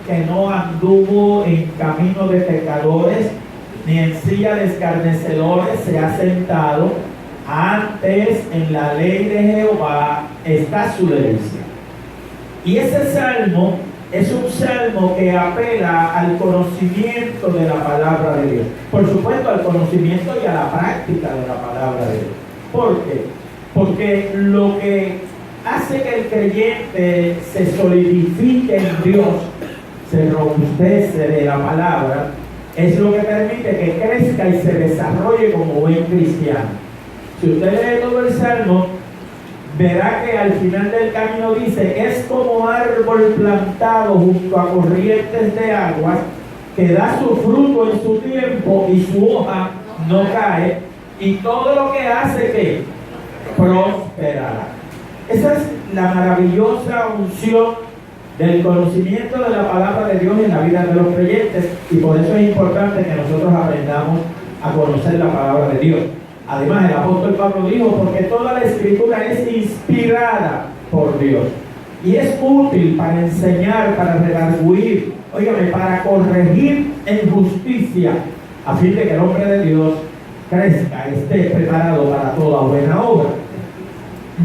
que no anduvo en camino de pecadores, ni en silla de escarnecedores se ha sentado, antes en la ley de Jehová está su delicia. Y ese salmo es un salmo que apela al conocimiento de la palabra de Dios. Por supuesto, al conocimiento y a la práctica de la palabra de Dios. ¿Por qué? Porque lo que hace que el creyente se solidifique en Dios, se robustece de la palabra, es lo que permite que crezca y se desarrolle como buen cristiano. Si usted lee todo el salmo, verá que al final del camino dice: es como árbol plantado junto a corrientes de aguas, que da su fruto en su tiempo y su hoja no cae, y todo lo que hace que prosperará. Esa es la maravillosa unción del conocimiento de la palabra de Dios en la vida de los creyentes, y por eso es importante que nosotros aprendamos a conocer la palabra de Dios. Además, el apóstol Pablo dijo: porque toda la escritura es inspirada por Dios y es útil para enseñar, para redarguir, óigame, para corregir en justicia, a fin de que el hombre de Dios crezca, esté preparado para toda buena obra.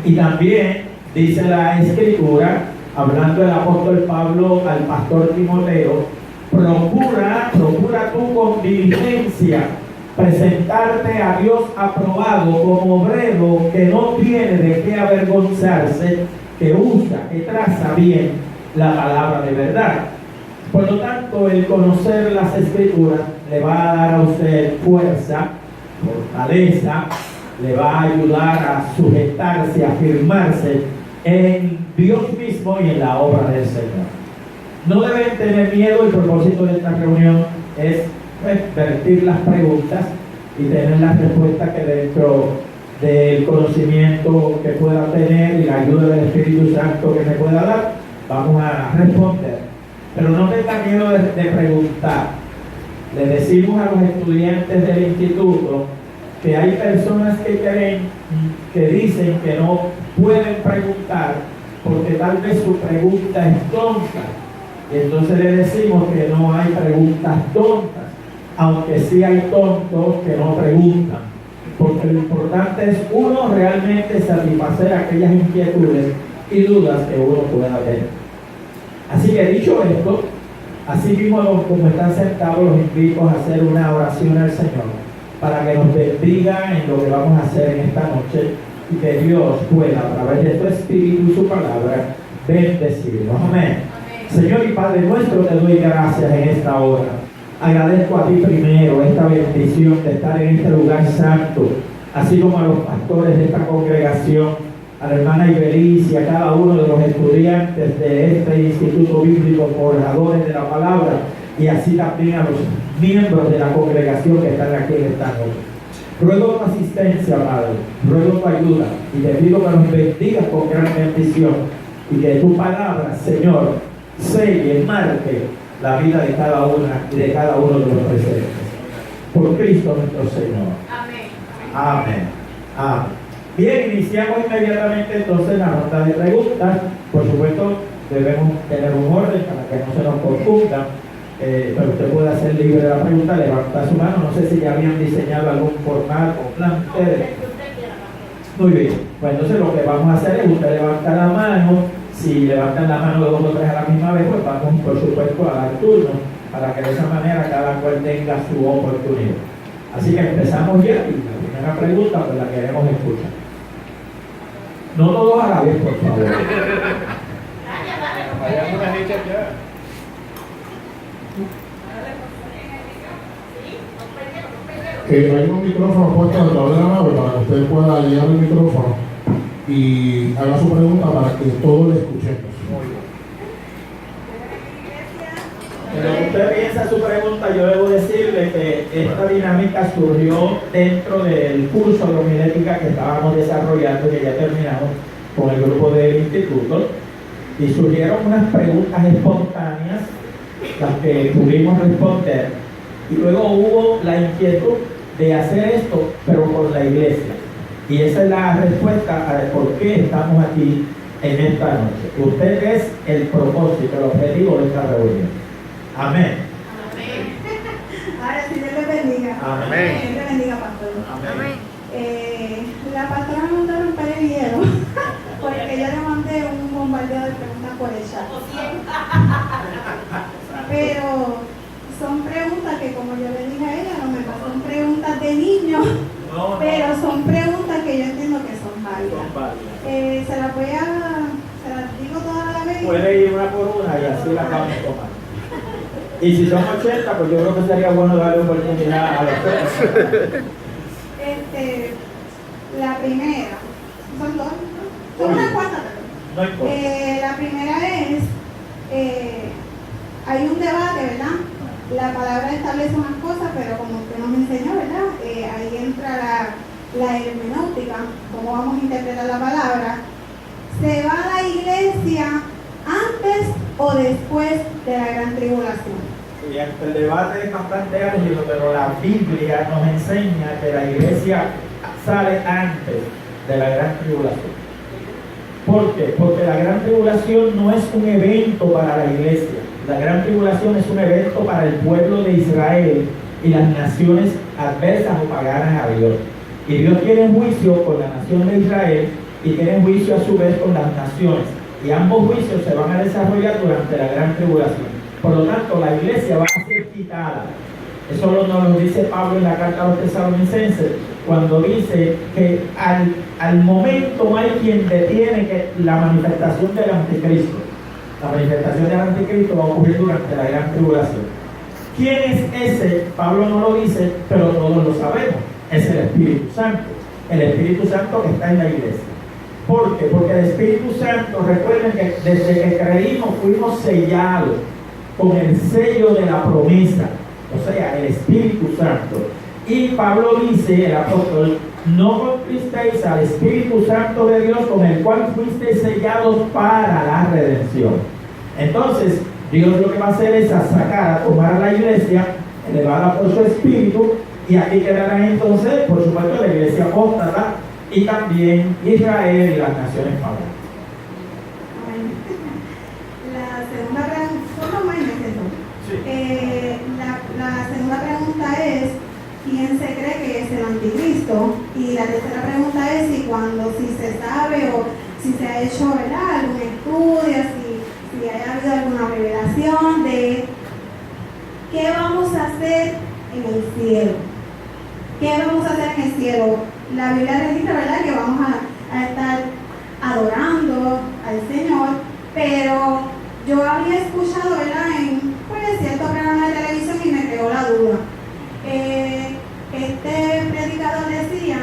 Y también dice la escritura, hablando el apóstol Pablo al pastor Timoteo: procura tú con diligencia presentarte a Dios aprobado como obrero que no tiene de qué avergonzarse, que usa, que traza bien la palabra de verdad. Por lo tanto, el conocer las escrituras le va a dar a usted fuerza, fortaleza, le va a ayudar a sujetarse, a afirmarse en Dios mismo y en la obra del Señor. No deben tener miedo. El propósito de esta reunión es vertir las preguntas y tener las respuestas que dentro del conocimiento que pueda tener y la ayuda del Espíritu Santo que me pueda dar, vamos a responder. Pero no tenga miedo de preguntar. Le decimos a los estudiantes del instituto que hay personas que creen, que dicen que no pueden preguntar porque tal vez su pregunta es tonta. Y entonces le decimos que no hay preguntas tontas, aunque sí hay tontos que no preguntan, porque lo importante es uno realmente satisfacer aquellas inquietudes y dudas que uno pueda tener. Así que, dicho esto, así mismo como están sentados, los invito a hacer una oración al Señor para que nos bendiga en lo que vamos a hacer en esta noche, y que Dios pueda, a través de su Espíritu y su palabra, bendecirnos. Amén. Señor y Padre nuestro, te doy gracias en esta hora. Agradezco a ti primero esta bendición de estar en este lugar santo, así como a los pastores de esta congregación, a la hermana Ibeliz y a cada uno de los estudiantes de este instituto bíblico, forjadores de la palabra, y así también a los miembros de la congregación que están aquí en esta noche. Ruego tu asistencia, Padre, ruego tu ayuda, y te pido que nos bendigas con gran bendición, y que tu palabra, Señor, selle, marque la vida de cada una y de cada uno de los presentes. Por Cristo nuestro Señor. Amén. Amén. Amén. Bien, iniciamos inmediatamente entonces la ronda de preguntas. Por supuesto, debemos tener un orden para que no se nos confunda. Pero usted puede hacer libre de la pregunta, levantar su mano. No sé si ya habían diseñado algún formato o plan ustedes. Muy bien. Pues entonces lo que vamos a hacer es usted levantar la mano. Si levantan la mano 2 o 3 a la misma vez, pues vamos por supuesto a dar turno, para que de esa manera cada cual tenga su oportunidad. Así que empezamos ya, y la primera pregunta pues la queremos escuchar. No todos a la vez, por favor. Hay un micrófono puesto al lado de la nave para que usted pueda llevar el micrófono y haga su pregunta para que todos le escuchemos. Cuando usted piensa su pregunta, yo debo decirle que esta dinámica surgió dentro del curso de homilética que estábamos desarrollando, que ya terminamos con el grupo del instituto, y surgieron unas preguntas espontáneas, las que pudimos responder, y luego hubo la inquietud de hacer esto, pero por la iglesia. Y esa es la respuesta a por qué estamos aquí en esta noche. Usted es el propósito, el objetivo de esta reunión. Amén. Ahora sí, Dios le bendiga. Amén. Dios le bendiga, pastor. Amén. La pastora me mandó a romper el hielo porque yo le mandé un bombardeo de preguntas por el chat. Pero son preguntas que, como yo le dije a ella, no me son preguntas de niños, pero son preguntas que yo entiendo que son válidas. Se las digo todas a la vez. Puede ir una por una y así la vamos a tomar. Y si son 80, pues yo creo que sería bueno darle oportunidad a los tres. La primera, son dos, son unas cuantas. No importa. La primera es, hay un debate, ¿verdad? La palabra establece unas cosas, pero como usted nos enseñó, ¿verdad? Ahí entra la hermenéutica, cómo vamos a interpretar la palabra. ¿Se va a la iglesia antes o después de la gran tribulación? Y el debate es bastante álgido, pero la Biblia nos enseña que la iglesia sale antes de la gran tribulación. ¿Por qué? Porque la gran tribulación no es un evento para la iglesia. La gran tribulación es un evento para el pueblo de Israel y las naciones adversas o paganas a Dios. Y Dios tiene juicio con la nación de Israel y tiene juicio a su vez con las naciones. Y ambos juicios se van a desarrollar durante la gran tribulación. Por lo tanto, la iglesia va a ser quitada. Eso nos lo dice Pablo en la carta a los Tesalonicenses, cuando dice que al momento hay quien detiene la manifestación del anticristo. La manifestación del anticristo va a ocurrir durante la gran tribulación. ¿Quién es ese? Pablo no lo dice, pero todos lo sabemos. Es el Espíritu Santo. El Espíritu Santo que está en la iglesia. ¿Por qué? Porque el Espíritu Santo, recuerden que desde que creímos fuimos sellados con el sello de la promesa, o sea, el Espíritu Santo. Y Pablo dice, el apóstol, no contristeis al Espíritu Santo de Dios, con el cual fuisteis sellados para la redención. Entonces, Dios lo que va a hacer es sacar, a tomar a la iglesia, elevarla por su Espíritu, y aquí quedarán entonces, por supuesto, la iglesia apóstata y también Israel y las naciones paganas. La segunda pregunta, la segunda pregunta es, ¿quién se cree que es el anticristo? Y la tercera pregunta es si se sabe o si se ha hecho, ¿verdad?, algún estudio, si haya habido alguna revelación de qué vamos a hacer en el cielo. ¿Qué vamos a hacer en el cielo? La Biblia registra, ¿verdad?, que vamos a estar adorando al Señor, pero yo había escuchado, ¿verdad?, en cierto programa de televisión y me creó la duda. Este predicador decía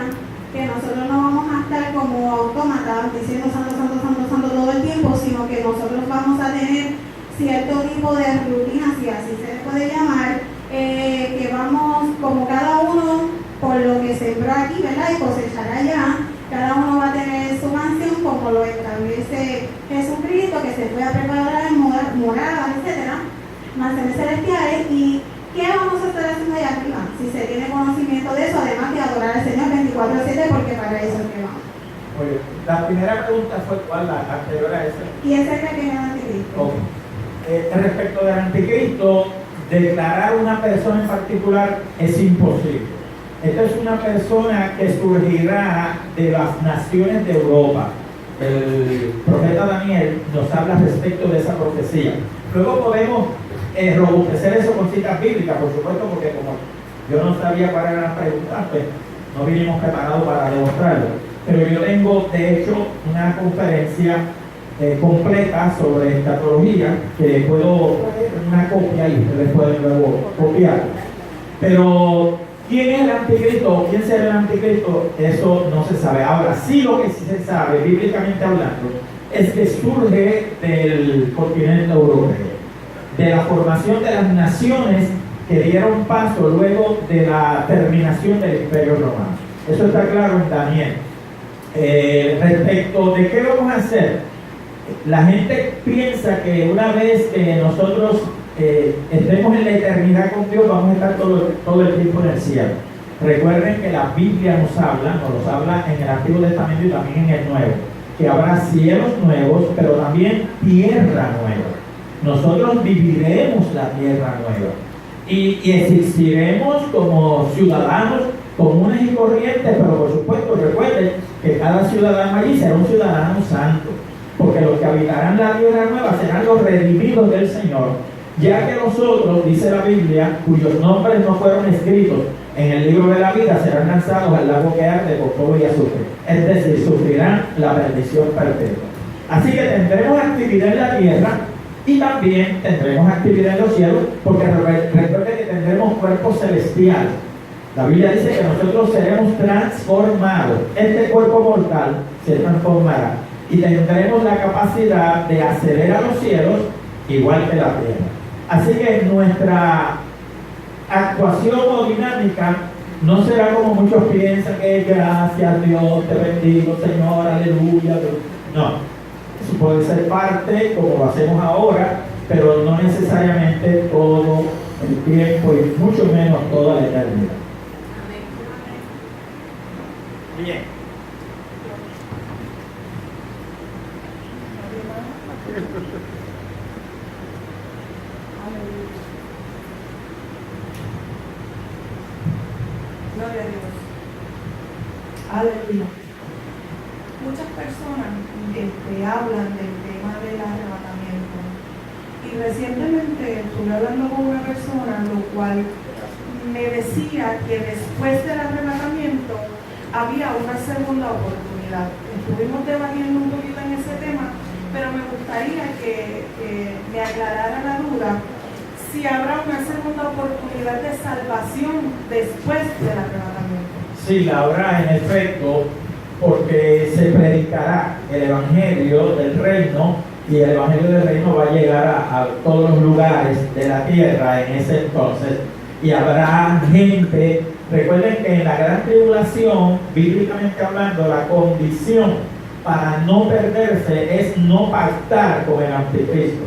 que nosotros no vamos a estar como autómatas diciendo santo, santo, santo, santo todo el tiempo, sino que nosotros vamos a tener cierto tipo de rutina, si así se le puede llamar, que vamos como cada uno por lo que sembró aquí, ¿verdad?, y cosechar allá. Cada uno va a tener su mansión como lo establece Jesucristo, que se pueda preparar en moradas, etcétera, mansiones celestiales. ¿Y qué vamos a estar haciendo allá arriba? Si se tiene conocimiento de eso, además de adorar al Señor 24/7, porque para eso es que vamos. Oye, la primera pregunta fue ¿cuál? La anterior a esa. ¿Quién se cree que es el anticristo? Okay. Respecto del anticristo, declarar una persona en particular es imposible. Esta es una persona que surgirá de las naciones de Europa. El profeta Daniel nos habla respecto de esa profecía. Luego podemos robustecer eso con citas bíblicas, por supuesto, porque como yo no sabía cuál era la pregunta, pues no vinimos preparados para demostrarlo. Pero yo tengo, de hecho, una conferencia completa sobre escatología que puedo poner una copia y ustedes pueden luego copiar. Pero ¿quién es el anticristo o quién será el anticristo? Eso no se sabe. Ahora, sí, lo que sí se sabe, bíblicamente hablando, es que surge del continente europeo, de la formación de las naciones que dieron paso luego de la terminación del Imperio Romano. Eso está claro en Daniel. Respecto de qué vamos a hacer, la gente piensa que una vez que nosotros estemos en la eternidad con Dios, vamos a estar todo el tiempo en el cielo. Recuerden que la Biblia nos habla en el Antiguo Testamento y también en el Nuevo, que habrá cielos nuevos, pero también tierra nueva. Nosotros viviremos la tierra nueva y existiremos como ciudadanos comunes y corrientes, pero por supuesto recuerden que cada ciudadano allí será un ciudadano santo, porque los que habitarán la tierra nueva serán los redimidos del Señor, ya que los otros, dice la Biblia, cuyos nombres no fueron escritos en el libro de la vida, serán lanzados al lago que arde con fuego y azufre, es decir, sufrirán la perdición perpetua. Así que tendremos actividad en la tierra y también tendremos actividad en los cielos, porque recuerden que tendremos cuerpos celestiales. La Biblia dice que nosotros seremos transformados. Este cuerpo mortal se transformará y tendremos la capacidad de acceder a los cielos igual que la tierra. Así que nuestra actuación o dinámica no será como muchos piensan, que gracias Dios, te bendigo Señor, aleluya. No, eso puede ser parte como lo hacemos ahora, pero no necesariamente todo el tiempo y mucho menos toda la eternidad. Bien. Gloria a Dios. Aleluya. Muchas personas hablan del tema del arrebatamiento. Y recientemente estuve hablando con una persona, lo cual me decía que después del arrebatamiento había una segunda oportunidad. Estuvimos debatiendo un poquito en ese tema, pero me gustaría que me aclarara la duda si habrá una segunda oportunidad de salvación después del arrebatamiento. Sí, la habrá en efecto, porque se predicará el Evangelio del Reino y el Evangelio del Reino va a llegar a todos los lugares de la tierra en ese entonces y habrá gente. Recuerden que en la gran tribulación, bíblicamente hablando, la condición para no perderse es no pactar con el anticristo.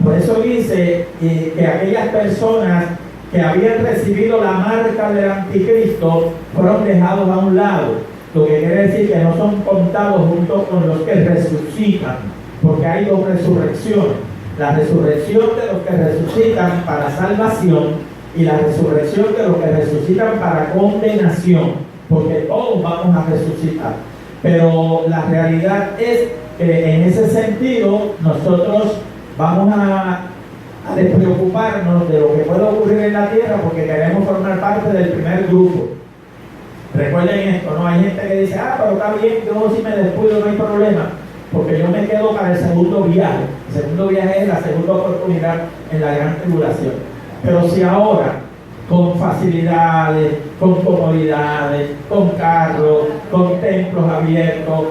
Por eso dice que aquellas personas que habían recibido la marca del anticristo fueron dejados a un lado, lo que quiere decir que no son contados junto con los que resucitan, porque hay dos resurrecciones: la resurrección de los que resucitan para salvación y la resurrección de los que resucitan para condenación, porque todos vamos a resucitar. Pero la realidad es que en ese sentido nosotros vamos a despreocuparnos de lo que puede ocurrir en la tierra, porque queremos formar parte del primer grupo. Recuerden esto, ¿no? Hay gente que dice, pero está bien, yo si me descuido no hay problema, porque yo me quedo para el segundo viaje. El segundo viaje es la segunda oportunidad en la gran tribulación. Pero si ahora, con facilidades, con comodidades, con carros, con templos abiertos,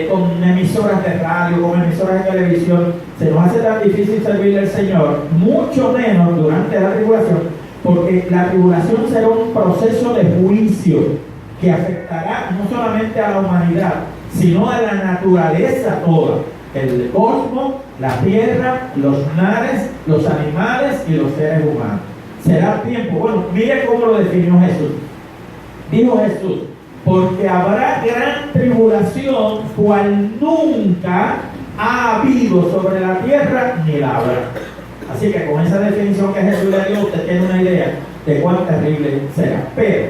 con emisoras de radio, con emisoras de televisión, se nos hace tan difícil servirle al Señor, mucho menos durante la tribulación, porque la tribulación será un proceso de juicio que afectará no solamente a la humanidad, sino a la naturaleza toda, el cosmos, la tierra, los mares, los animales y los seres humanos. Será tiempo. Bueno, mire cómo lo definió Jesús. Dijo Jesús, porque habrá gran tribulación cual nunca ha habido sobre la tierra ni la habrá. Así que con esa definición que Jesús le dio, usted tiene una idea de cuán terrible será. Pero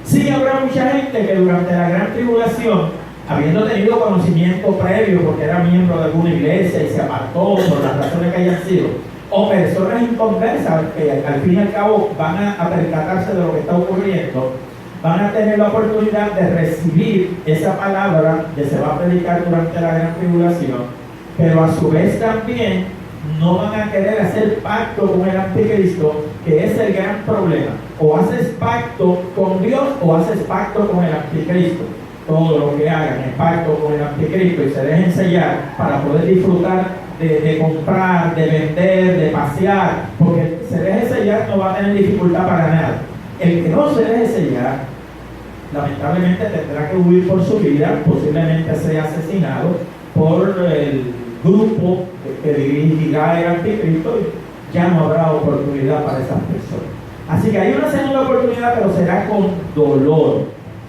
sí habrá mucha gente que durante la gran tribulación, habiendo tenido conocimiento previo porque era miembro de alguna iglesia y se apartó por las razones que hayan sido, o personas inconversas que al fin y al cabo van a percatarse de lo que está ocurriendo, van a tener la oportunidad de recibir esa palabra que se va a predicar durante la gran tribulación, pero a su vez también no van a querer hacer pacto con el anticristo, que es el gran problema. O haces pacto con Dios o haces pacto con el anticristo. Todo lo que hagan es pacto con el anticristo y se dejen sellar para poder disfrutar de comprar, de vender, de pasear, porque se deje sellar no va a tener dificultad para nada. El que no se deje sellar, lamentablemente tendrá que huir por su vida, posiblemente sea asesinado por el grupo que dirigirá el anticristo y ya no habrá oportunidad para esas personas. Así que hay una segunda oportunidad, pero será con dolor,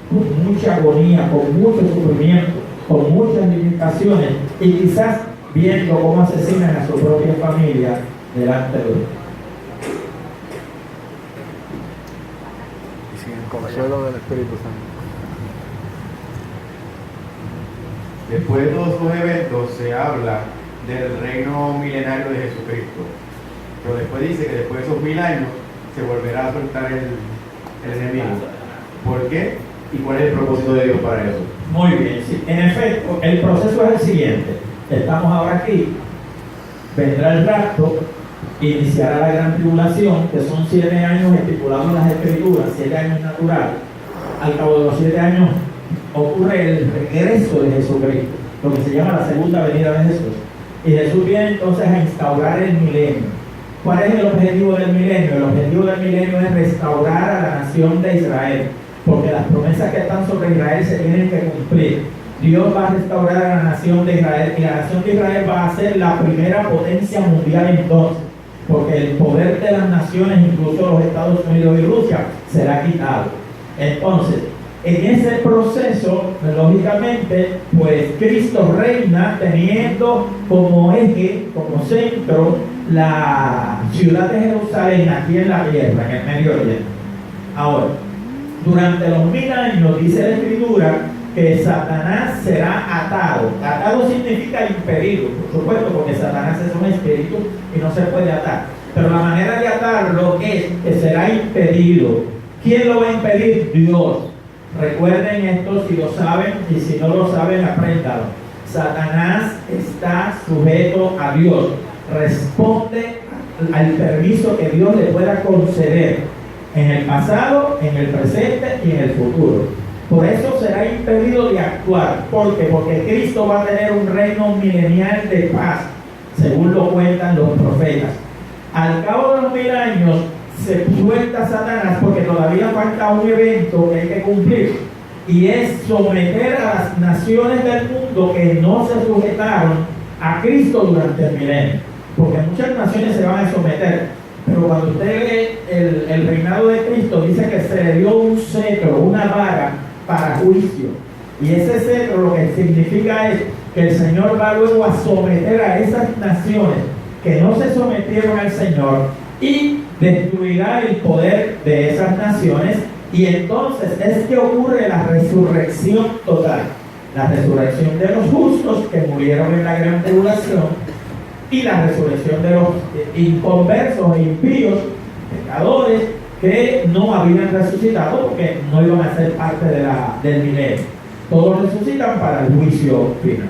con mucha agonía, con mucho sufrimiento. con muchas limitaciones y quizás viendo cómo asesinan a su propia familia delante de Dios. Y sin el consuelo del Espíritu Santo. Después de todos estos eventos se habla del reino milenario de Jesucristo. Pero después dice que después de esos 1000 años se volverá a soltar el enemigo. ¿Por qué? ¿Y cuál es el propósito de Dios para eso? Muy bien, sí. En efecto, el proceso es el siguiente. Estamos ahora aquí, vendrá el rapto, iniciará la gran tribulación, que son 7 años estipulados en las Escrituras, 7 años naturales. Al cabo de los 7 años ocurre el regreso de Jesucristo, lo que se llama la segunda venida de Jesús. Y Jesús viene entonces a instaurar el milenio. ¿Cuál es el objetivo del milenio? El objetivo del milenio es restaurar a la nación de Israel, porque las promesas que están sobre Israel se tienen que cumplir. Dios va a restaurar a la nación de Israel y la nación de Israel va a ser la primera potencia mundial entonces, porque el poder de las naciones, incluso los Estados Unidos y Rusia, será quitado. Entonces, en ese proceso, lógicamente, pues Cristo reina teniendo como eje, como centro, la ciudad de Jerusalén aquí en la tierra, en el Medio Oriente. Ahora, durante los 1000 años, dice la Escritura, que Satanás será atado. Atado significa impedido, por supuesto, porque Satanás es un espíritu y no se puede atar. Pero la manera de atarlo es que será impedido. ¿Quién lo va a impedir? Dios. Recuerden esto si lo saben y si no lo saben, apréndalo. Satanás está sujeto a Dios. Responde al permiso que Dios le pueda conceder en el pasado, en el presente y en el futuro. Por eso será impedido de actuar. ¿Por qué? Porque Cristo va a tener un reino milenial de paz, según lo cuentan los profetas. Al cabo de los 1000 años se suelta Satanás porque todavía falta un evento que hay que cumplir, y es someter a las naciones del mundo que no se sujetaron a Cristo durante el milenio, porque muchas naciones se van a someter, pero cuando usted lee el reinado de Cristo, dice que se le dio un cetro, una vara para juicio, y ese cetro lo que significa es que el Señor va luego a someter a esas naciones que no se sometieron al Señor y destruirá el poder de esas naciones, y entonces es que ocurre la resurrección total, la resurrección de los justos que murieron en la gran tribulación y la resurrección de los inconversos e impíos, pecadores que no habían resucitado porque no iban a ser parte del milenio. Todos resucitan para el juicio final.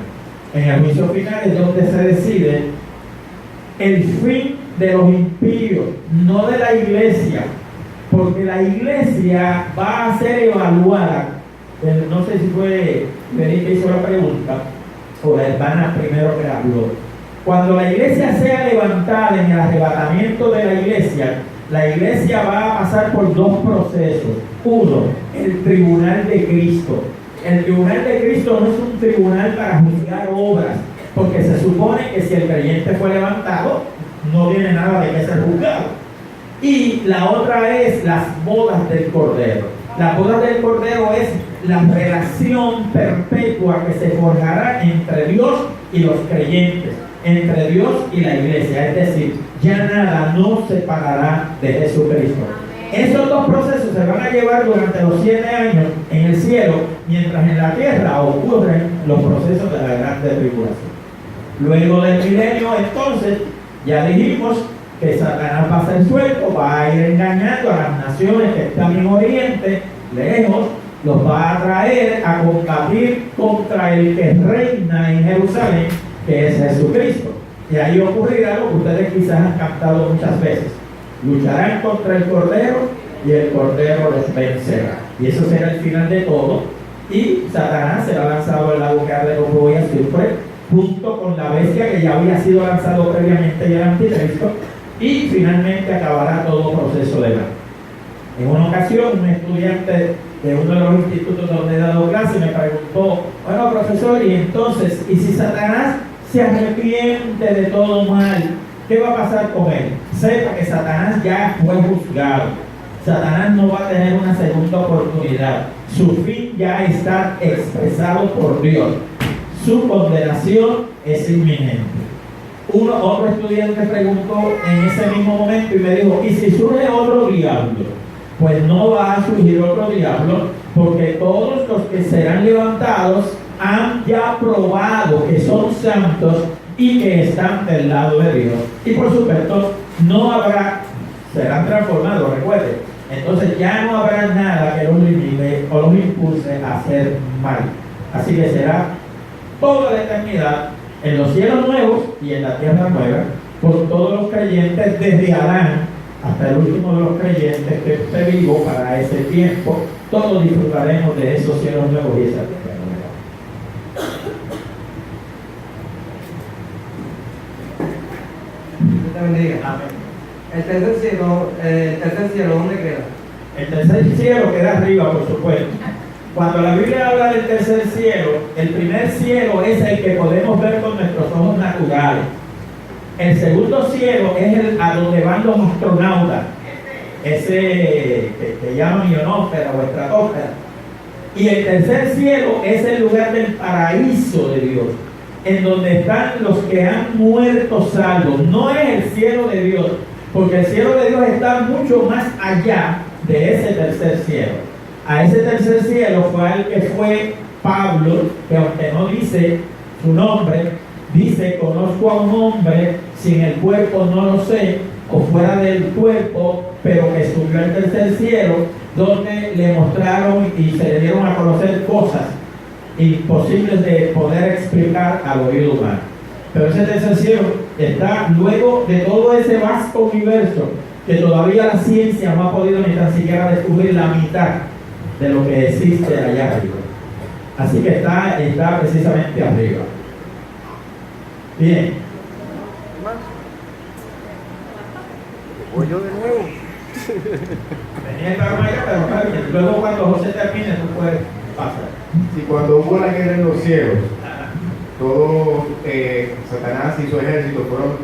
En el juicio final es donde se decide el fin de los impíos, no de la iglesia, porque la iglesia va a ser evaluada. No sé si fue Felipe que hizo la pregunta o la hermana primero que habló. Cuando la iglesia sea levantada en el arrebatamiento de la iglesia va a pasar por 2 procesos. Uno, el tribunal de Cristo. El tribunal de Cristo no es un tribunal para juzgar obras, porque se supone que si el creyente fue levantado, no tiene nada de que ser juzgado. Y la otra es las bodas del Cordero. Las bodas del Cordero es la relación perpetua que se forjará entre Dios y los creyentes, entre Dios y la iglesia. Es decir, ya nada nos separará de Jesucristo. Esos 2 procesos se van a llevar durante los 7 años en el cielo, mientras en la tierra ocurren los procesos de la gran tribulación. Luego del milenio, entonces, ya dijimos que Satanás va a ser suelto, va a ir engañando a las naciones que están en Oriente, lejos, los va a traer a combatir contra el que reina en Jerusalén, que es Jesucristo. Y ahí ocurrirá lo que ustedes quizás han captado muchas veces. Lucharán contra el Cordero y el Cordero les vencerá. Y eso será el final de todo. Y Satanás será lanzado en la boca de fuego y azufre, junto con la bestia que ya había sido lanzado previamente y el anticristo, y finalmente acabará todo proceso legal. En una ocasión, un estudiante de uno de los institutos donde he dado clase me preguntó: bueno, profesor, y entonces, ¿y si Satanás se arrepiente de todo mal, qué va a pasar con él? Sepa que Satanás ya fue juzgado. Satanás no va a tener una segunda oportunidad. Su fin ya está expresado por Dios. su condenación es inminente. Otro estudiante preguntó en ese mismo momento y me dijo, ¿y si surge otro diablo? Pues no va a surgir otro diablo, porque todos los que serán levantados han ya probado que son santos y que están del lado de Dios. Y por supuesto, serán transformados, recuerden. Entonces ya no habrá nada que los limite o los impulse a hacer mal. Así que será toda la eternidad en los cielos nuevos y en la tierra nueva, por todos los creyentes desde Adán hasta el último de los creyentes que esté vivo para ese tiempo. Todos disfrutaremos de esos cielos nuevos y esa tierra nueva. Dios te bendiga. Amén. El tercer cielo, ¿dónde queda? El tercer cielo queda arriba, por supuesto. Cuando la Biblia habla del tercer cielo, el primer cielo es el que podemos ver con nuestros ojos naturales. El segundo cielo es el a donde van los astronautas, ese que llaman ionosfera o estratosfera. Y el tercer cielo es el lugar del paraíso de Dios, en donde están los que han muerto salvos. No es el cielo de Dios, porque el cielo de Dios está mucho más allá de ese tercer cielo. A ese tercer cielo fue al que fue Pablo, que aunque no dice su nombre, dice, conozco a un hombre, sin el cuerpo no lo sé, o fuera del cuerpo, pero que subió al tercer cielo, donde le mostraron y se le dieron a conocer cosas imposibles de poder explicar al oído humano. Pero ese tercer cielo está luego de todo ese vasto universo que todavía la ciencia no ha podido ni tan siquiera descubrir la mitad de lo que existe allá arriba. Así que está precisamente arriba. Bien. Voy yo de nuevo. Venía el programa allá, pero está bien. Luego cuando José termine, tú puedes pasar. Si cuando hubo la guerra en los cielos, todo Satanás y su ejército fueron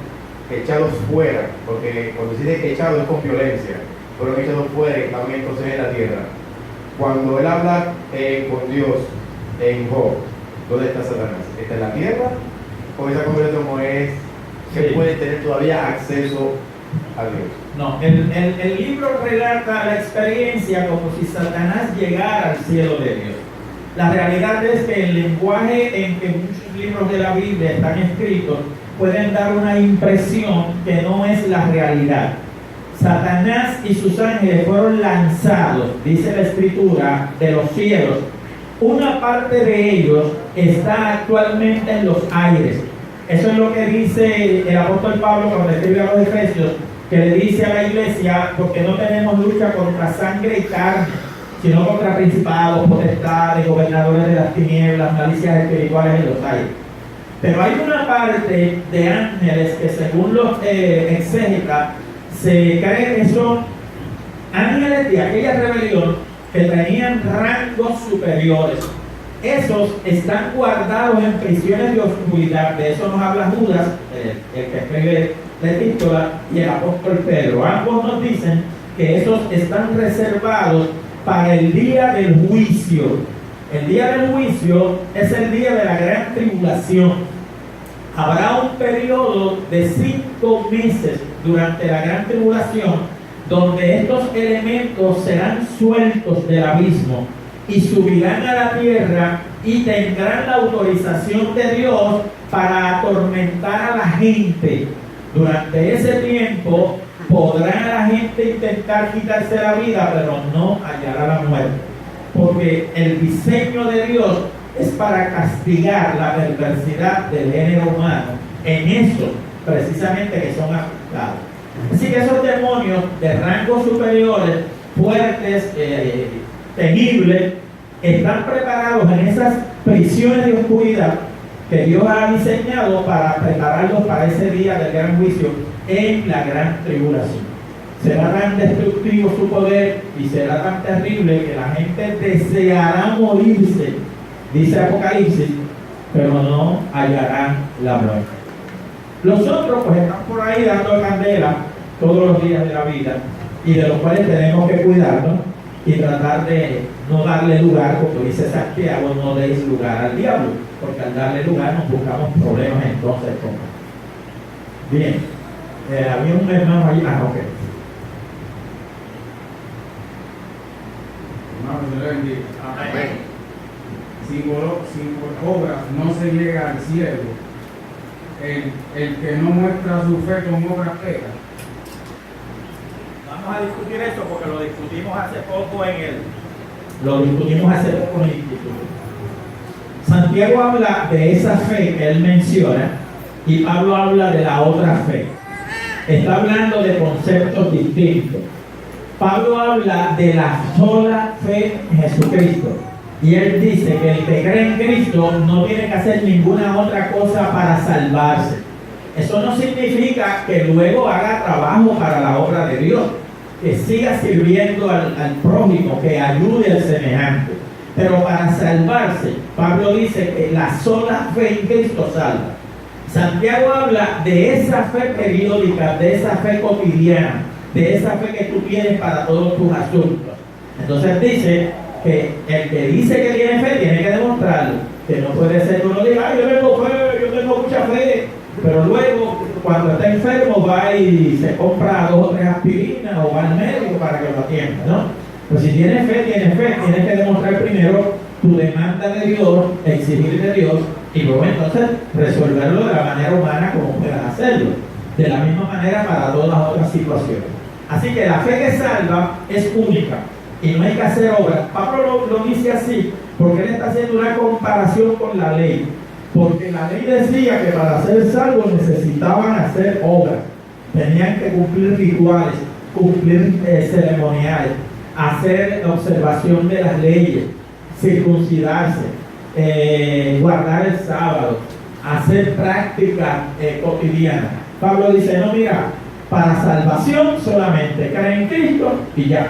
echados fuera, porque cuando se dice echados es con violencia, fueron echados fuera y estaban entonces en la tierra. Cuando él habla con Dios en Job, ¿dónde está Satanás? ¿Está en la tierra? ¿O esa conversación es que Sí. puede tener todavía acceso a Dios? No, el libro relata la experiencia como si Satanás llegara al cielo de Dios. La realidad es que el lenguaje en que muchos libros de la Biblia están escritos pueden dar una impresión que no es la realidad. Satanás y sus ángeles fueron lanzados, dice la Escritura, de los cielos. Una parte de ellos está actualmente en los aires. Eso es lo que dice el apóstol Pablo cuando escribe a los Efesios, que le dice a la iglesia, porque no tenemos lucha contra sangre y carne, sino contra principados, potestades, gobernadores de las tinieblas, malicias espirituales en los aires. Pero hay una parte de ángeles que según los exégetas se cree que son ángeles de aquella rebelión que tenían rangos superiores. Esos están guardados en prisiones de oscuridad. De eso nos habla Judas, el que escribe la epístola, y el apóstol Pedro. Ambos nos dicen que esos están reservados para el día del juicio. El día del juicio es el día de la gran tribulación. Habrá un periodo de 5 meses durante la gran tribulación donde estos elementos serán sueltos del abismo y subirán a la tierra y tendrán la autorización de Dios para atormentar a la gente. Durante ese tiempo podrá la gente intentar quitarse la vida, pero no hallará la muerte, porque el diseño de Dios es para castigar la perversidad del género humano en eso precisamente que son afectados. Así que esos demonios de rangos superiores, fuertes, temibles, están preparados en esas prisiones de oscuridad que Dios ha diseñado para prepararlos para ese día del gran juicio en la gran tribulación. Será tan destructivo su poder y será tan terrible que la gente deseará morirse, dice Apocalipsis, pero no hallarán la muerte. Los otros pues están por ahí dando candela todos los días de la vida y de los cuales tenemos que cuidarnos, y tratar de no darle lugar, como dice Santiago, no deis lugar al diablo, porque al darle lugar nos buscamos problemas entonces con él. Bien, había un hermano allí, ok. Hermano, Dios le bendiga. Amén. Sin obras no se llega al cielo. El que no muestra su fe con obras peca. Vamos a discutir eso porque lo discutimos hace poco en el instituto. Santiago habla de esa fe que él menciona y Pablo habla de la otra fe. Está hablando de conceptos distintos. Pablo habla de la sola fe en Jesucristo. Y él dice que el que cree en Cristo no tiene que hacer ninguna otra cosa para salvarse. Eso no significa que luego haga trabajo para la obra de Dios, que siga sirviendo al prójimo, que ayude al semejante. Pero para salvarse, Pablo dice que la sola fe en Cristo salva. Santiago habla de esa fe periódica, de esa fe cotidiana, de esa fe que tú tienes para todos tus asuntos. Entonces dice que el que dice que tiene fe tiene que demostrarlo, que no puede ser que uno diga, yo tengo fe, yo tengo mucha fe, pero luego cuando está enfermo va y se compra 2 o 3 aspirinas o va al médico para que lo atienda, ¿no? Pero si tienes fe, tienes que demostrar primero tu demanda de Dios, exigir de Dios y luego entonces resolverlo de la manera humana como puedas hacerlo, de la misma manera para todas las otras situaciones. Así que la fe que salva es única y no hay que hacer obras. Pablo lo dice así porque él está haciendo una comparación con la ley, porque la ley decía que para ser salvos necesitaban hacer obras, tenían que cumplir rituales, cumplir ceremoniales, hacer observación de las leyes, circuncidarse, guardar el sábado, hacer práctica cotidiana. Pablo dice, no, mira, para salvación solamente cree en Cristo y ya.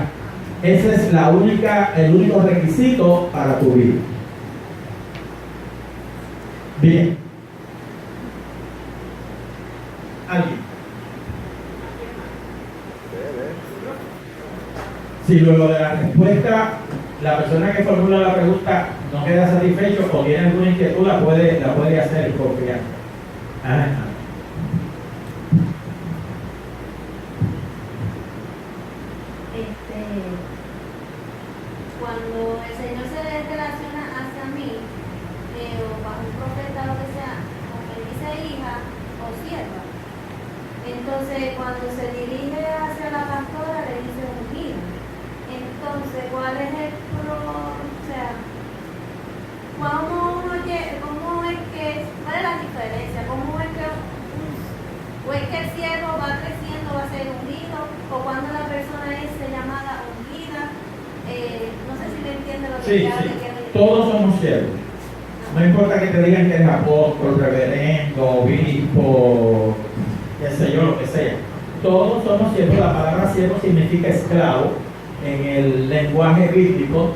Ese es el único requisito para tu vida. Bien. ¿Alguien? Si luego de la respuesta la persona que formula la pregunta no queda satisfecho o tiene alguna inquietud, la puede hacer con confianza. Cuando el Señor se relaciona hacia mí, o bajo un profeta, lo que sea, como me dice hija o sierva, entonces cuando se dirige hacia la pastora le dice ungida. Entonces, ¿cuál es el cuál es la diferencia? ¿Cómo es que o es que el siervo va creciendo, va a ser ungido, o cuando la persona es llamada ungida? No sé si me entiende lo que quiero decir. Todos somos siervos. No importa que te digan que eres apóstol, reverendo, obispo, qué sé yo, lo que sea. Todos somos siervos. La palabra siervo significa esclavo en el lenguaje bíblico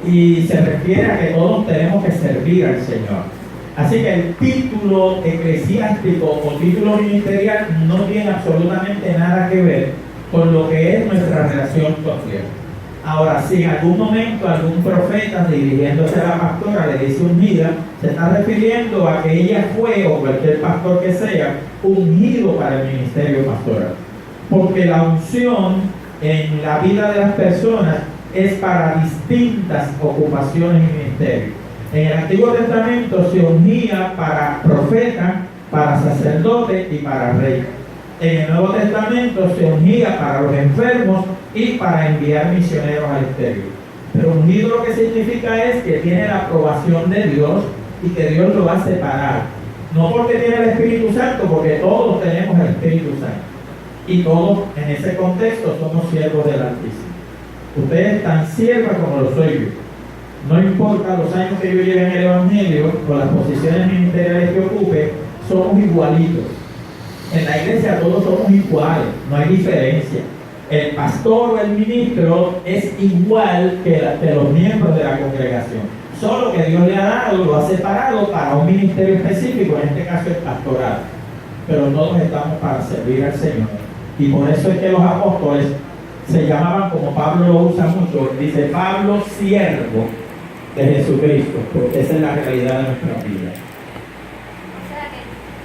y se refiere a que todos tenemos que servir al Señor. Así que el título eclesiástico o título ministerial no tiene absolutamente nada que ver con lo que es nuestra relación con Dios. Ahora, si en algún momento algún profeta dirigiéndose a la pastora le dice ungida, se está refiriendo a que ella fue, o cualquier pastor que sea, ungido para el ministerio pastoral. Porque la unción en la vida de las personas es para distintas ocupaciones y ministerios. En el Antiguo Testamento se ungía para profeta, para sacerdote y para rey. En el Nuevo Testamento se ungía para los enfermos y para enviar misioneros al exterior. Pero ungido lo que significa es que tiene la aprobación de Dios y que Dios lo va a separar. No porque tiene el Espíritu Santo, porque todos tenemos el Espíritu Santo. Y todos en ese contexto somos siervos del Altísimo. Ustedes están siervos como lo soy yo. No importa los años que yo lleve en el Evangelio o las posiciones ministeriales que ocupe, somos igualitos. En la iglesia todos somos iguales, no hay diferencia. El pastor o el ministro es igual que los miembros de la congregación. Solo que Dios le ha dado, lo ha separado para un ministerio específico, en este caso el pastorado. Pero todos estamos para servir al Señor. Y por eso es que los apóstoles se llamaban, como Pablo lo usa mucho, dice Pablo siervo de Jesucristo, porque esa es la realidad de nuestra vida. O sea que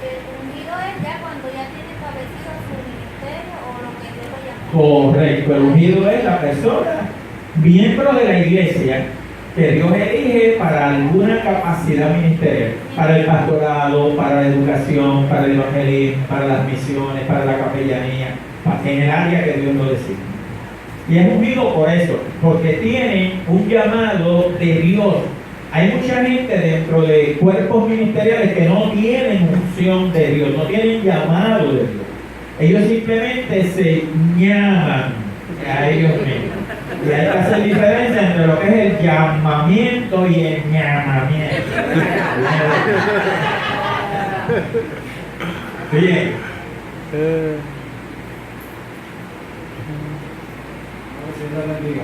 el ungido es ya cuando ya tiene establecido su ministerio o lo que Dios lo llama. Correcto, el ungido es la persona, miembro de la iglesia, que Dios elige para alguna capacidad ministerial, para el pastorado, para la educación, para el evangelismo, para las misiones, para la capellanía, en el área que Dios lo designa. Y es ungido por eso, porque tiene un llamado de Dios. Hay mucha gente dentro de cuerpos ministeriales que no tienen unción de Dios, no tienen llamado de Dios. Ellos simplemente se llaman a ellos mismos. Y hay que hacer diferencia entre lo que es el llamamiento y el llamamiento. Bien. Señor bendiga.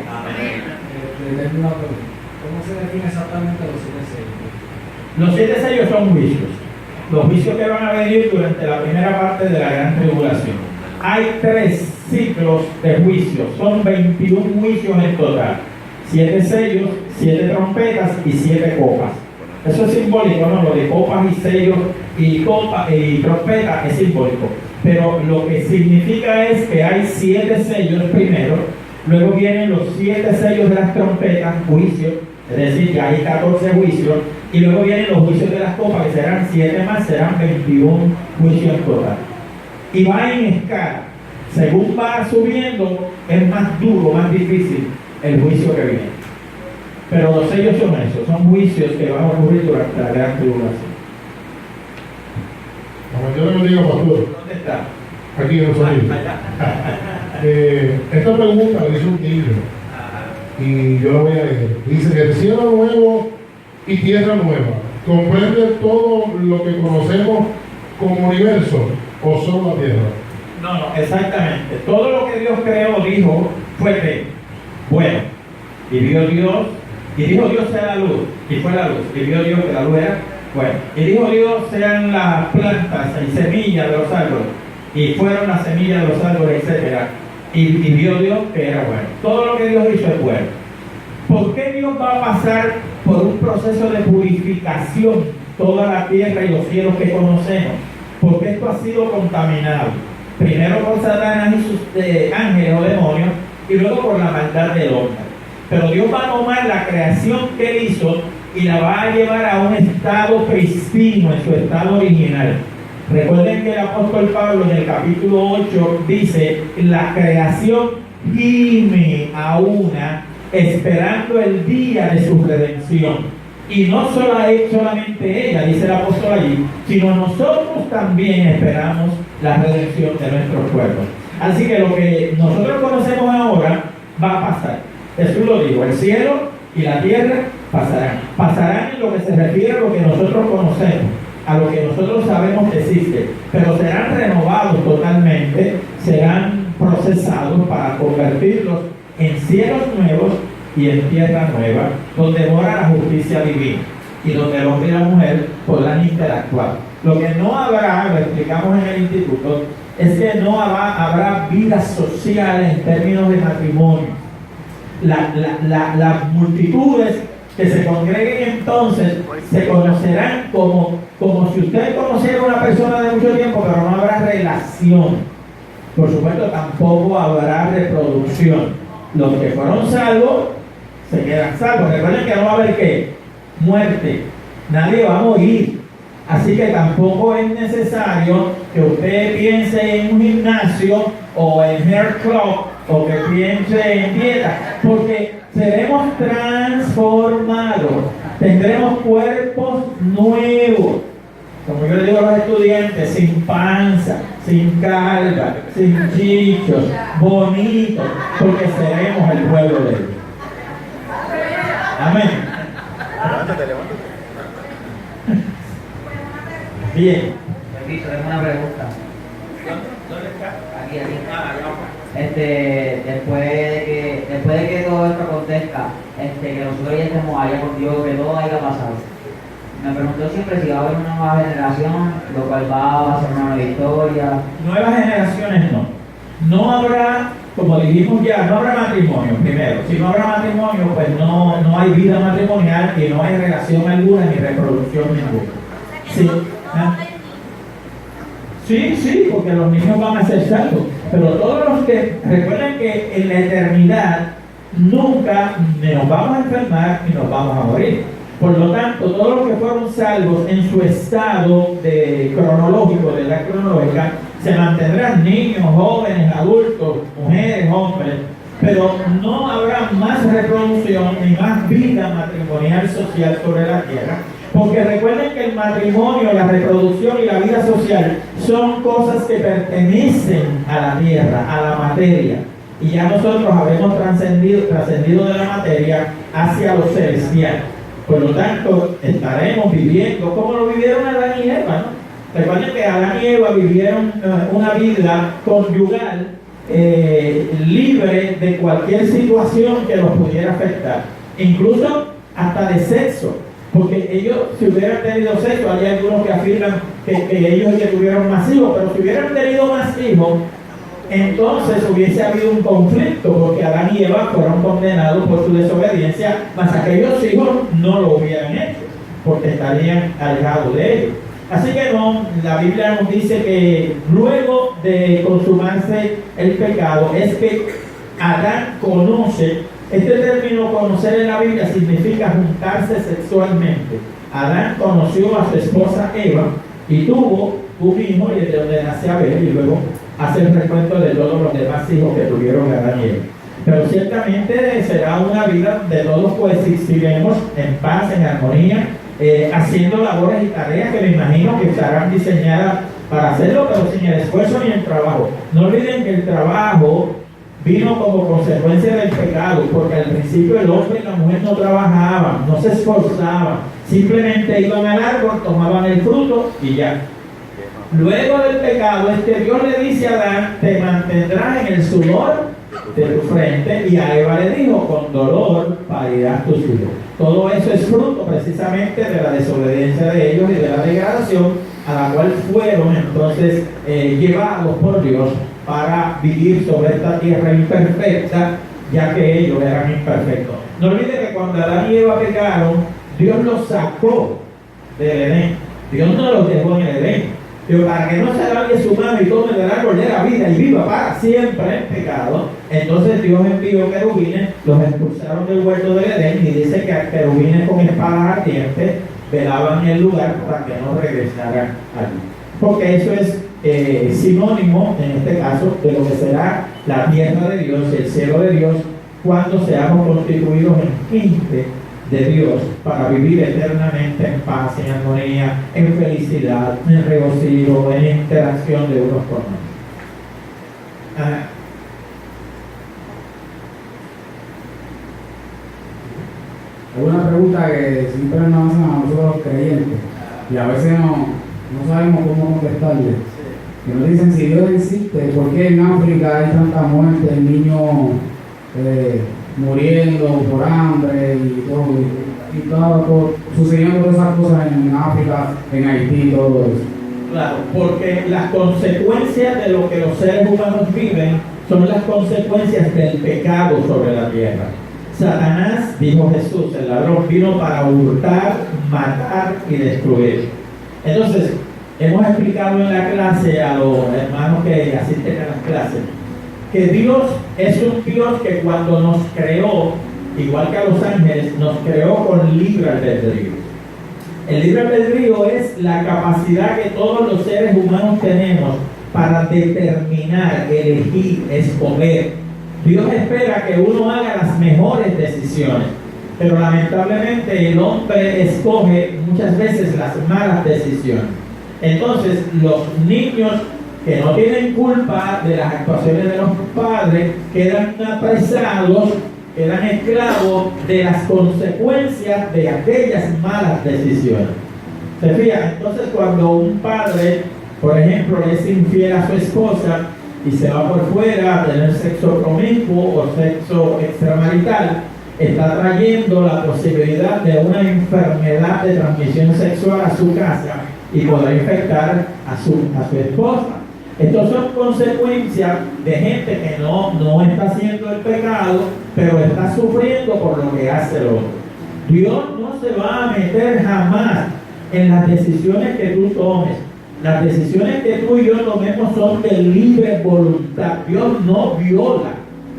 Tengo una pregunta. ¿Cómo se define exactamente los 7 sellos? Los 7 sellos son juicios. Los juicios que van a venir durante la primera parte de la gran tribulación. Hay 3 ciclos de juicios, son 21 juicios en total. 7 sellos, 7 trompetas y 7 copas. Eso es simbólico, ¿no? Lo de copas y sellos y trompetas es simbólico. Pero lo que significa es que hay 7 sellos primero, luego vienen los 7 sellos de las trompetas, juicios, es decir, que hay 14 juicios, y luego vienen los juicios de las copas, que serán 7 más, serán 21 juicios en total. Y va en escala. Según va subiendo, es más duro, más difícil el juicio que viene. Pero los sellos son esos, son juicios que van a ocurrir durante la gran tribulación. Yo le bendiga, pastor. ¿Dónde está? Aquí en los oídos. Esta pregunta la hizo un niño y yo la voy a leer. Dice que el cielo nuevo y tierra nueva comprende todo lo que conocemos como universo o solo la tierra. No, exactamente. Todo lo que Dios creó, dijo, fue que bueno. Y vio Dios, y dijo Dios sea la luz, y fue la luz. Y vio Dios que la luz era bueno. Y dijo Dios sean las plantas y semillas de los árboles. Y fueron las semillas de los árboles, etc. Y vio Dios que era bueno. Todo lo que Dios hizo es bueno. ¿Por qué Dios va a pasar por un proceso de purificación toda la tierra y los cielos que conocemos? Porque esto ha sido contaminado. Primero por Satanás y sus ángeles o demonios, y luego por la maldad del hombre. Pero Dios va a tomar la creación que él hizo y la va a llevar a un estado pristino, en su estado original. Recuerden que el apóstol Pablo en el capítulo 8 dice: la creación gime a una, esperando el día de su redención. Y no solamente ella, dice el apóstol allí, sino nosotros también esperamos la redención de nuestros cuerpos. Así que lo que nosotros conocemos ahora va a pasar. Jesús lo dijo: el cielo y la tierra pasarán. Pasarán en lo que se refiere a lo que nosotros conocemos, a lo que nosotros sabemos que existe, pero serán renovados totalmente, serán procesados para convertirlos en cielos nuevos y en tierra nueva, donde mora la justicia divina y donde el hombre y la mujer podrán interactuar. Lo que no habrá, lo explicamos en el instituto, es que no habrá vida social en términos de matrimonio. Las multitudes que se congreguen entonces se conocerán como si usted conociera a una persona de mucho tiempo, pero no habrá relación. Por supuesto, tampoco habrá reproducción. Los que fueron salvos se quedan salvos. Recuerden que no va a haber ¿qué? Muerte. Nadie va a morir. Así que tampoco es necesario que usted piense en un gimnasio o en hair club o que piense en dieta, porque seremos transformados, tendremos cuerpos nuevos, como yo le digo a los estudiantes, sin panza, sin calva, sin chichos, bonitos, porque seremos el pueblo de Dios. Amén. Levántate. Bien. Permiso, tengo una pregunta. ¿Dónde está? Aquí. Después de que todo esto acontezca, que nosotros ya estemos allá con Dios, que todo haya pasado. Me preguntó siempre si va a haber una nueva generación, lo cual va a ser una nueva historia. Nuevas generaciones no. No habrá como dijimos ya, no habrá matrimonio primero. Si no habrá matrimonio, pues no hay vida matrimonial y no hay relación alguna ni reproducción ninguna. Sí, ¿ah? Sí, porque los niños van a ser salvos. Pero todos los que, recuerden que en la eternidad nunca ni nos vamos a enfermar ni nos vamos a morir. Por lo tanto, todos los que fueron salvos en su estado cronológico, de edad cronológica, se mantendrán niños, jóvenes, adultos, mujeres, hombres, pero no habrá más reproducción ni más vida matrimonial social sobre la tierra. Porque recuerden que el matrimonio, la reproducción y la vida social son cosas que pertenecen a la tierra, a la materia. Y ya nosotros habremos trascendido de la materia hacia lo celestial. Por lo tanto, estaremos viviendo como lo vivieron Adán y Eva, ¿no? Recuerden que Adán y Eva vivieron una vida conyugal libre de cualquier situación que los pudiera afectar, incluso hasta de sexo. Porque ellos, si hubieran tenido sexo, hay algunos que afirman que ellos ya tuvieron más hijos, pero si hubieran tenido más hijos, entonces hubiese habido un conflicto, porque Adán y Eva fueron condenados por su desobediencia, mas aquellos hijos no lo hubieran hecho, porque estarían alejados de ellos. Así que no, la Biblia nos dice que luego de consumarse el pecado, es que Adán conoce. Este término conocer en la Biblia significa juntarse sexualmente. Adán conoció a su esposa Eva y tuvo un hijo, y de donde nació Abel, y luego hace el recuento de todos los demás hijos que tuvieron Adán y Eva. Pero ciertamente será una vida donde todos coexistiremos en paz, en armonía, haciendo labores y tareas que me imagino que estarán diseñadas para hacerlo, pero sin el esfuerzo ni el trabajo. No olviden que el trabajo vino como consecuencia del pecado, porque al principio el hombre y la mujer no trabajaban, no se esforzaban, simplemente iban al árbol, tomaban el fruto y ya. Luego del pecado es que Dios le dice a Adán: te mantendrás en el sudor de tu frente, y a Eva le dijo: con dolor parirás tus hijos. Todo eso es fruto precisamente de la desobediencia de ellos y de la degradación a la cual fueron entonces llevados por Dios para vivir sobre esta tierra imperfecta, ya que ellos eran imperfectos. No olviden que cuando Adán y Eva pecaron, Dios los sacó del Edén. Dios no los dejó en el Edén, pero para que no se alargue su mano y tome del árbol de la vida y viva para siempre en pecado, entonces Dios envió querubines, los expulsaron del huerto del Edén, y dice que querubines con espadas ardientes velaban el lugar para que no regresaran allí. Porque eso es sinónimo, en este caso, de lo que será la tierra de Dios, el cielo de Dios, cuando seamos constituidos en gente de Dios para vivir eternamente en paz, en armonía, en felicidad, en regocijo, en interacción de unos con otros. Es una pregunta que siempre nos hacen a nosotros los creyentes y a veces no sabemos cómo contestarle. Que nos dicen: si Dios existe, ¿por qué en África hay tanta muerte, niños muriendo por hambre y todo sucediendo todas esas cosas en África, en Haití y todo eso? Claro, porque las consecuencias de lo que los seres humanos viven son las consecuencias del pecado sobre la tierra. Satanás, dijo Jesús, el ladrón vino para hurtar, matar y destruir. Entonces, hemos explicado en la clase a los hermanos que asisten a las clases que Dios es un Dios que cuando nos creó, igual que a los ángeles, nos creó con libre albedrío. El libre albedrío es la capacidad que todos los seres humanos tenemos para determinar, elegir, escoger. Dios espera que uno haga las mejores decisiones, pero lamentablemente el hombre escoge muchas veces las malas decisiones. Entonces, los niños que no tienen culpa de las actuaciones de los padres quedan apresados, quedan esclavos de las consecuencias de aquellas malas decisiones. ¿Se fijan? Entonces, cuando un padre, por ejemplo, le es infiel a su esposa y se va por fuera a tener sexo promiscuo o sexo extramarital, está trayendo la posibilidad de una enfermedad de transmisión sexual a su casa y podrá infectar a su esposa. Estos son consecuencias de gente que no está haciendo el pecado, pero está sufriendo por lo que hace el otro. Dios no se va a meter jamás en las decisiones que tú tomes. Las decisiones que tú y yo tomemos son de libre voluntad. Dios no viola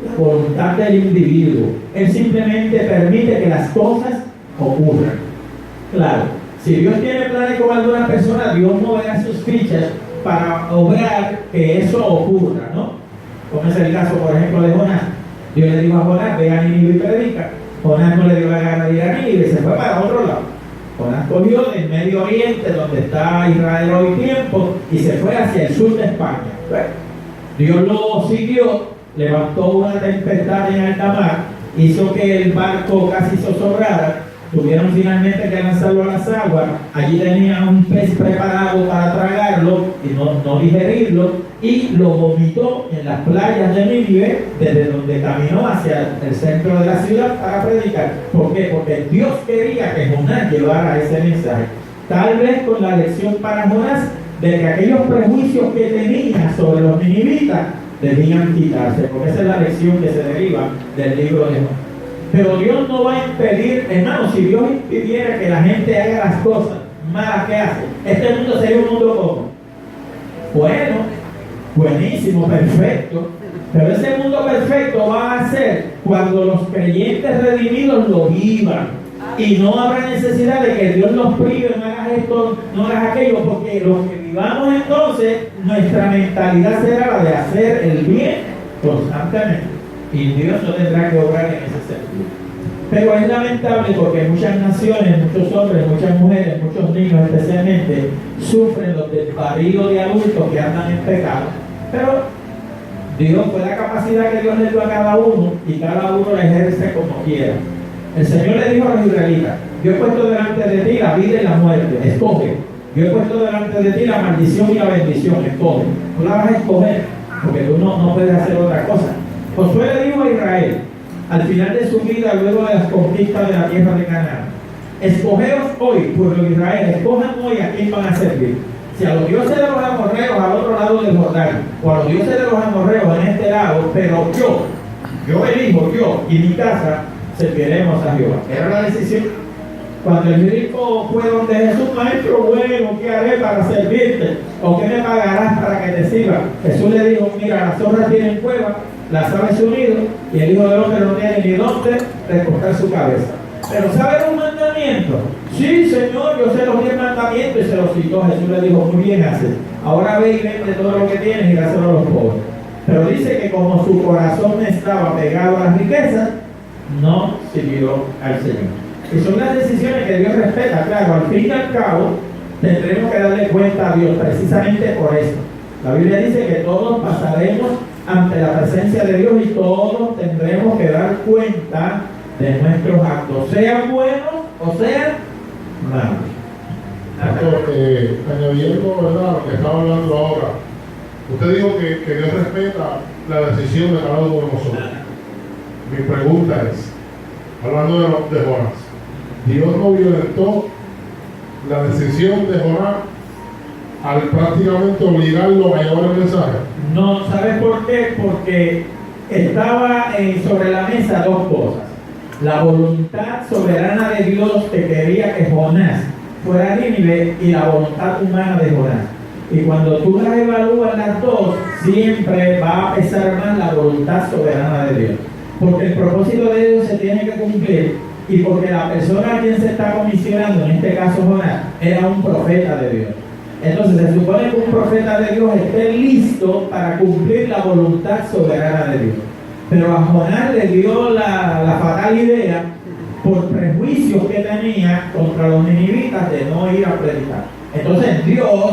la voluntad del individuo. Él simplemente permite que las cosas ocurran. Claro, si Dios tiene planes con alguna persona, Dios moverá sus fichas para obrar que eso ocurra, ¿no? Como es el caso, por ejemplo, de Jonás. Dios le dijo a Jonás, ve a Nínive y predica. Jonás no le dio la gana de ir a Nínive, se fue para otro lado. Jonás cogió del Medio Oriente, donde está Israel hoy tiempo, y se fue hacia el sur de España. Bueno, Dios lo siguió, levantó una tempestad en alta mar, hizo que el barco casi zozobrara, tuvieron finalmente que lanzarlo a las aguas. Allí tenían un pez preparado para tragarlo y no digerirlo, y lo vomitó en las playas de Nínive, desde donde caminó hacia el centro de la ciudad para predicar. ¿Por qué? Porque Dios quería que Jonás llevara ese mensaje. Tal vez con la lección para Jonás de que aquellos prejuicios que tenía sobre los ninivitas debían quitarse, porque esa es la lección que se deriva del libro de Jonás. Pero Dios no va a impedir, hermano, si Dios impidiera que la gente haga las cosas malas que hace, este mundo sería un mundo como bueno, buenísimo, perfecto. Pero ese mundo perfecto va a ser cuando los creyentes redimidos lo vivan. Y no habrá necesidad de que Dios nos prive, no hagas esto, no hagas aquello, porque los que vivamos entonces, nuestra mentalidad será la de hacer el bien constantemente. Y Dios no tendrá que obrar en ese sentido. Pero es lamentable porque muchas naciones, muchos hombres, muchas mujeres, muchos niños especialmente, sufren los desvaríos de adultos que andan en pecado. Pero Dios, fue la capacidad que Dios le dio a cada uno, y cada uno la ejerce como quiera. El Señor le dijo a los israelitas: yo he puesto delante de ti la vida y la muerte, escoge. Yo he puesto delante de ti la maldición y la bendición, escoge. Tú la vas a escoger, porque tú no puedes hacer otra cosa. Josué le dijo a Israel, al final de su vida, luego de las conquistas de la tierra de Canaán: escogeos hoy, pueblo de Israel, escojan hoy a quién van a servir. Si a los dioses de los amorreos al otro lado del Jordán, o a los dioses de los amorreos en este lado, pero yo elijo, yo y mi casa serviremos a Jehová. Era la decisión. Cuando el rico fue donde Jesús: maestro bueno, ¿qué haré para servirte? ¿O qué me pagarás para que te sirva? Jesús le dijo: mira, las zorras tienen cueva, las aves su nido, y el Hijo del Hombre no tiene ni dónde recostar su cabeza. Pero ¿saben un mandamiento? Sí, Señor, yo sé los 10 mandamientos, y se los citó. Jesús le dijo: muy bien haces. Ahora ve y vende todo lo que tienes y dáselo a los pobres. Pero dice que como su corazón estaba pegado a las riquezas, no sirvió al Señor. Y son las decisiones que Dios respeta. Claro, al fin y al cabo tendremos que darle cuenta a Dios precisamente por eso. La Biblia dice que todos pasaremos ante la presencia de Dios y todos tendremos que dar cuenta de nuestros actos, sean buenos o sean malos. Añadiendo, ¿verdad?, lo que estaba hablando ahora, usted dijo que Dios respeta la decisión de cada uno de nosotros. Mi pregunta es, hablando de Jonás, ¿Dios no violentó la decisión de Jonás al prácticamente obligarlo a llevar el mensaje? No, ¿sabes por qué? Porque estaba sobre la mesa dos cosas: la voluntad soberana de Dios, que quería que Jonás fuera a Nínive, y la voluntad humana de Jonás. Y cuando tú las evalúas las dos, siempre va a pesar más la voluntad soberana de Dios, porque el propósito de Dios se tiene que cumplir, y porque la persona a quien se está comisionando, en este caso Jonás, era un profeta de Dios. Entonces se supone que un profeta de Dios esté listo para cumplir la voluntad soberana de Dios. Pero a Jonás le dio la fatal idea, por prejuicios que tenía contra los ninivitas, de no ir a predicar. Entonces Dios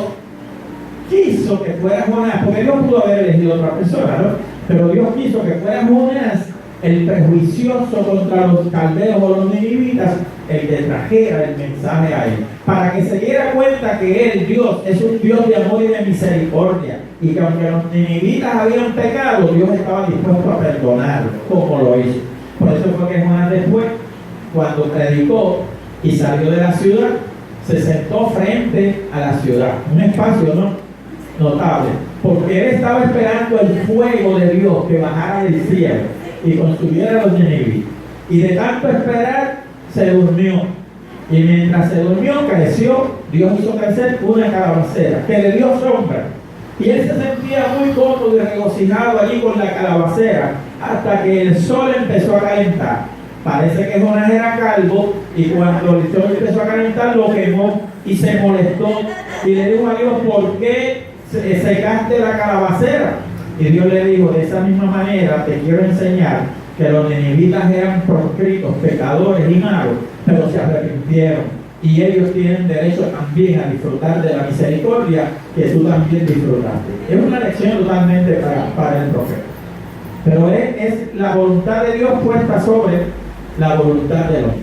quiso que fuera Jonás, porque Dios pudo haber elegido otra persona, ¿no? Pero Dios quiso que fuera Jonás, el prejuicioso contra los caldeos o los ninivitas, el que trajera el mensaje a él, para que se diera cuenta que él, Dios, es un Dios de amor y de misericordia, y que aunque los ninivitas habían pecado, Dios estaba dispuesto a perdonarlo, como lo hizo. Por eso fue que Jonás después, cuando predicó y salió de la ciudad, se sentó frente a la ciudad, un espacio, ¿no?, notable, porque él estaba esperando el fuego de Dios que bajara del cielo y consumiera a los Nínive. Y de tanto esperar, se durmió. Y mientras se durmió, creció. Dios hizo crecer una calabacera que le dio sombra. Y él se sentía muy cómodo y regocijado allí con la calabacera, hasta que el sol empezó a calentar. Parece que Jonás era calvo, y cuando el sol empezó a calentar, lo quemó y se molestó. Y le dijo a Dios: ¿por qué secaste la calabacera? Y Dios le dijo: de esa misma manera te quiero enseñar que los ninivitas eran proscritos, pecadores y malos, pero se arrepintieron. Y ellos tienen derecho también a disfrutar de la misericordia que tú también disfrutaste. Es una lección totalmente para el profeta. Pero es la voluntad de Dios puesta sobre la voluntad del hombre.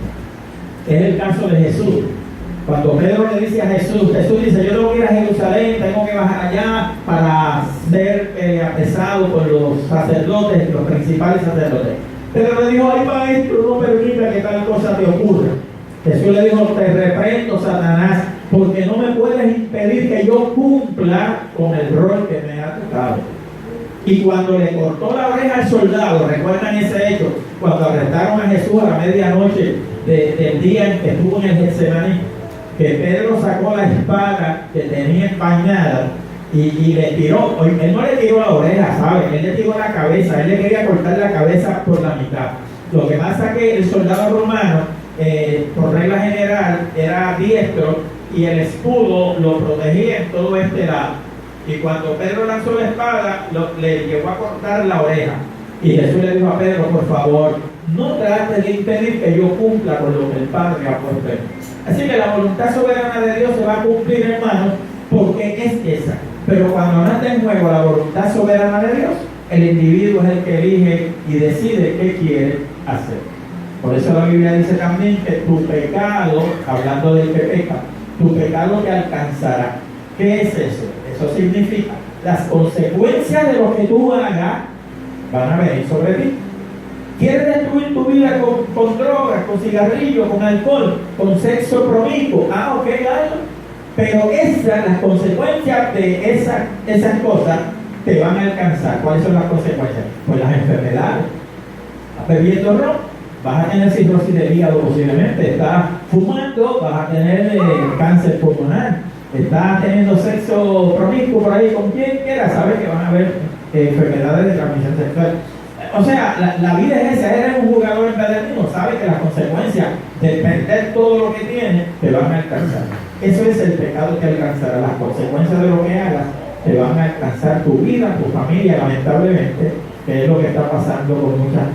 Es el caso de Jesús. Cuando Pedro le dice a Jesús, Jesús dice: yo tengo que ir a Jerusalén, tengo que bajar allá para ser apresado por los sacerdotes, los principales sacerdotes. Pedro le dijo: ay maestro, no permita que tal cosa te ocurra. Jesús le dijo: te reprendo, Satanás, porque no me puedes impedir que yo cumpla con el rol que me ha tocado. Y cuando le cortó la oreja al soldado, ¿recuerdan ese hecho? Cuando arrestaron a Jesús a la medianoche del día en que estuvo en el Getsemaní, que Pedro sacó la espada que tenía empañada y le tiró. Él no le tiró la oreja, ¿saben? Él le tiró la cabeza. Él le quería cortar la cabeza por la mitad. Lo que pasa es que el soldado romano, por regla general, era diestro, y el escudo lo protegía en todo este lado. Y cuando Pedro lanzó la espada, le llegó a cortar la oreja. Y Jesús le dijo a Pedro: por favor, no trates de impedir que yo cumpla con lo que el Padre ha puesto en mí. Así que la voluntad soberana de Dios se va a cumplir, hermanos, porque es esa. Pero cuando no está en juego la voluntad soberana de Dios, el individuo es el que elige y decide qué quiere hacer. Por eso la Biblia dice también que tu pecado, hablando del que peca, tu pecado te alcanzará. ¿Qué es eso? Eso significa las consecuencias de lo que tú hagas van a venir sobre ti. ¿Quieres destruir tu vida con drogas, con cigarrillos, con alcohol, con sexo promiscuo? Ok, algo. Pero las consecuencias de esas cosas te van a alcanzar. ¿Cuáles son las consecuencias? Pues las enfermedades. ¿Estás bebiendo ron? Vas a tener cirrosis del hígado posiblemente. Estás fumando, vas a tener cáncer pulmonar. Estás teniendo sexo promiscuo por ahí con quien quiera, sabes que van a haber enfermedades de transmisión sexual. O sea, la vida es esa. Eres un jugador empedernido, sabes que las consecuencias de perder todo lo que tienes te van a alcanzar. Eso es el pecado que alcanzará. Las consecuencias de lo que hagas te van a alcanzar tu vida, tu familia, lamentablemente, que es lo que está pasando con muchas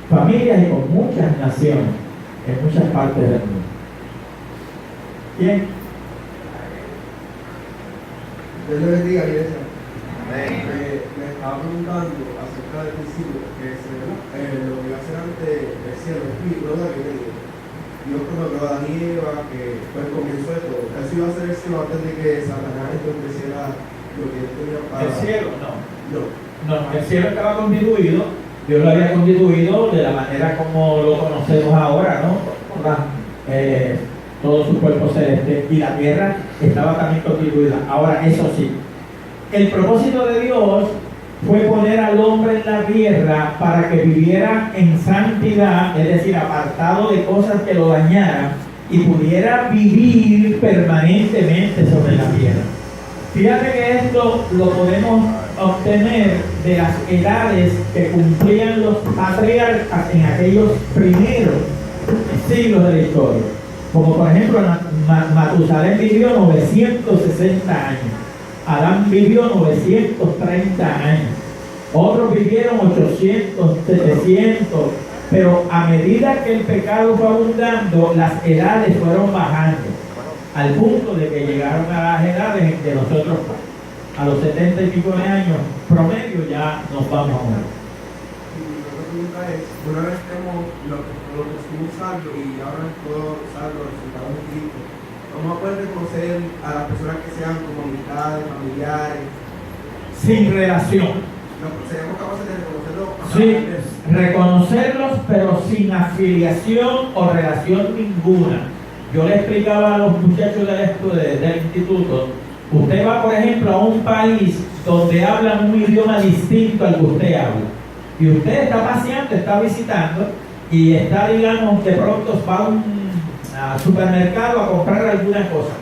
familias y con muchas naciones en muchas partes del mundo. Bien. Dios le bendiga, iglesia. Me estaba preguntando acerca del principio que lo que iba a hacer antes del cielo, el espíritu, ¿verdad? Que Dios cuando creó a Adán y Eva, que fue el comienzo de todo. Eso iba a ser el cielo antes de que Satanás estableciera lo que él tenía para... ¿El cielo? No, el cielo estaba constituido. Dios lo había constituido de la manera como lo conocemos ahora, ¿no? Todo su cuerpo celeste, y la tierra estaba también constituida. Ahora, eso sí, el propósito de Dios fue poner al hombre en la tierra para que viviera en santidad, es decir, apartado de cosas que lo dañaran, y pudiera vivir permanentemente sobre la tierra. Fíjate que esto lo podemos obtener de las edades que cumplían los patriarcas en aquellos primeros siglos de la historia. Como por ejemplo, Matusalén vivió 960 años, Adán vivió 930 años, otros vivieron 800, 700, pero a medida que el pecado fue abundando, las edades fueron bajando, al punto de que llegaron a las edades en que nosotros, a los 70 y pico de años promedio, ya nos vamos a morir. Y la otra pregunta es, una vez tenemos lo que usarlo y ahora puedo usar los resultados de Cristo, ¿cómo pueden reconocer a las personas que sean comunidades, familiares? Sin relación. No, ¿seremos capaces de reconocerlos? Sí, reconocerlos, pero sin afiliación o relación ninguna. Yo le explicaba a los muchachos del instituto Usted va, por ejemplo, a un país donde hablan un idioma distinto al que usted habla. Y usted está paseando, está visitando y está, digamos, de pronto va a un supermercado a comprar alguna cosa.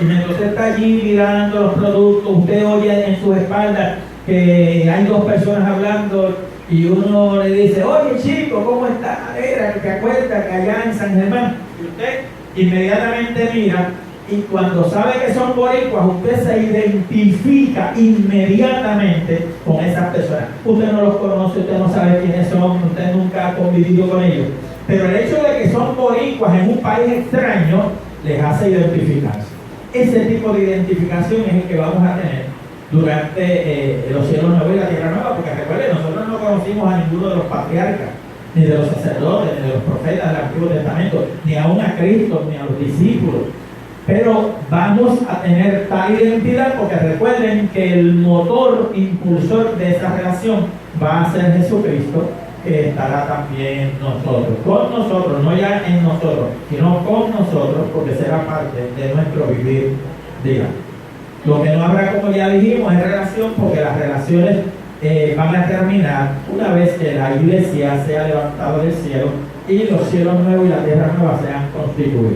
Y mientras usted está allí mirando los productos, usted oye en sus espaldas que hay dos personas hablando y uno le dice: oye chico, ¿cómo está? Era, ¿te acuerdas que allá en San Germán? Y usted inmediatamente mira, y cuando sabe que son boricuas, usted se identifica inmediatamente con esas personas. Usted no los conoce, usted no sabe quiénes son, usted nunca ha convivido con ellos, pero el hecho de que son boricuas en un país extraño les hace identificarse. Ese tipo de identificación es el que vamos a tener durante los cielos nuevos y la tierra nueva, porque recuerden, nosotros no conocimos a ninguno de los patriarcas, ni de los sacerdotes, ni de los profetas del Antiguo Testamento, ni aún a Cristo, ni a los discípulos. Pero vamos a tener tal identidad porque recuerden que el motor impulsor de esa relación va a ser Jesucristo, que estará también en nosotros, con nosotros, no ya en nosotros, sino con nosotros, porque será parte de nuestro vivir diario. Lo que no habrá, como ya dijimos, es relación, porque las relaciones van a terminar una vez que la iglesia sea levantada del cielo y los cielos nuevos y la tierra nueva sean constituidos.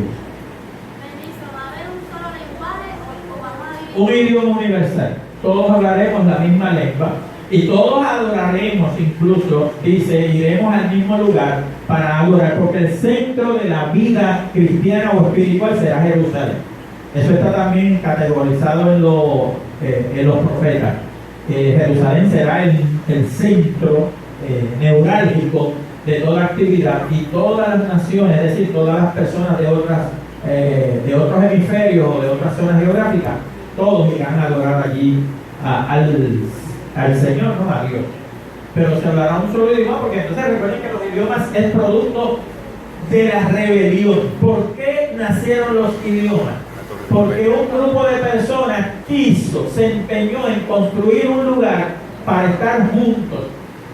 Un idioma universal. Todos hablaremos la misma lengua y todos adoraremos, incluso, dice, iremos al mismo lugar para adorar, porque el centro de la vida cristiana o espiritual será Jerusalén. Eso está también categorizado en los profetas. Jerusalén será el centro neurálgico de toda actividad, y todas las naciones, es decir, todas las personas de otros hemisferios o de otras zonas geográficas, todos irán a adorar allí al Señor, no a Dios. Pero se hablará un solo idioma, porque entonces recuerden que los idiomas es producto de la rebelión. ¿Por qué nacieron los idiomas? Porque un grupo de personas se empeñó en construir un lugar para estar juntos,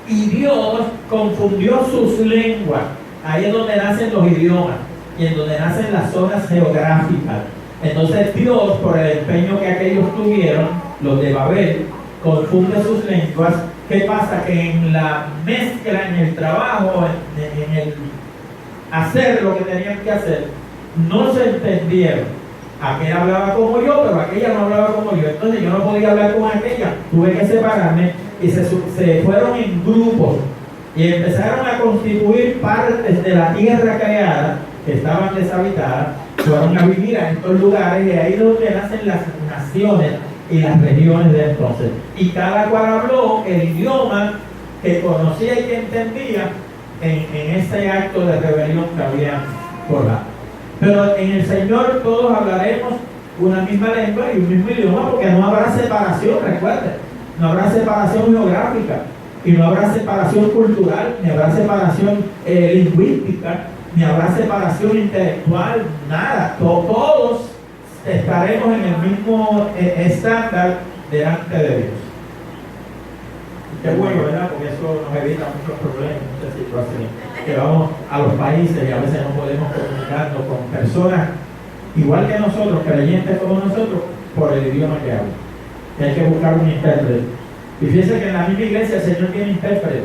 y Dios confundió sus lenguas. Ahí es donde nacen los idiomas y en donde nacen las zonas geográficas. Entonces Dios, por el empeño que aquellos tuvieron, los de Babel, confunde sus lenguas. ¿Qué pasa? Que en la mezcla, en el trabajo, en el hacer lo que tenían que hacer, no se entendieron. Aquel hablaba como yo, pero aquella no hablaba como yo. Entonces yo no podía hablar con aquella, tuve que separarme, y se fueron en grupos y empezaron a constituir partes de la tierra creada que estaban deshabitadas. Fueron a vivir a estos lugares, y ahí es donde nacen las naciones y las regiones de entonces. Y cada cual habló el idioma que conocía y que entendía en ese acto de rebelión que había por la. Pero en el Señor todos hablaremos una misma lengua y un mismo idioma, porque no habrá separación, recuerden. No habrá separación geográfica, y no habrá separación cultural, ni habrá separación lingüística, ni habrá separación intelectual, nada. Todos estaremos en el mismo estándar delante de Dios. Qué bueno, ¿verdad? Porque eso nos evita muchos problemas, muchas situaciones. Que vamos a los países y a veces no podemos comunicarnos con personas igual que nosotros, creyentes como nosotros, por el idioma que hablan. Y hay que buscar un intérprete. Y fíjense que en la misma iglesia el Señor tiene intérprete,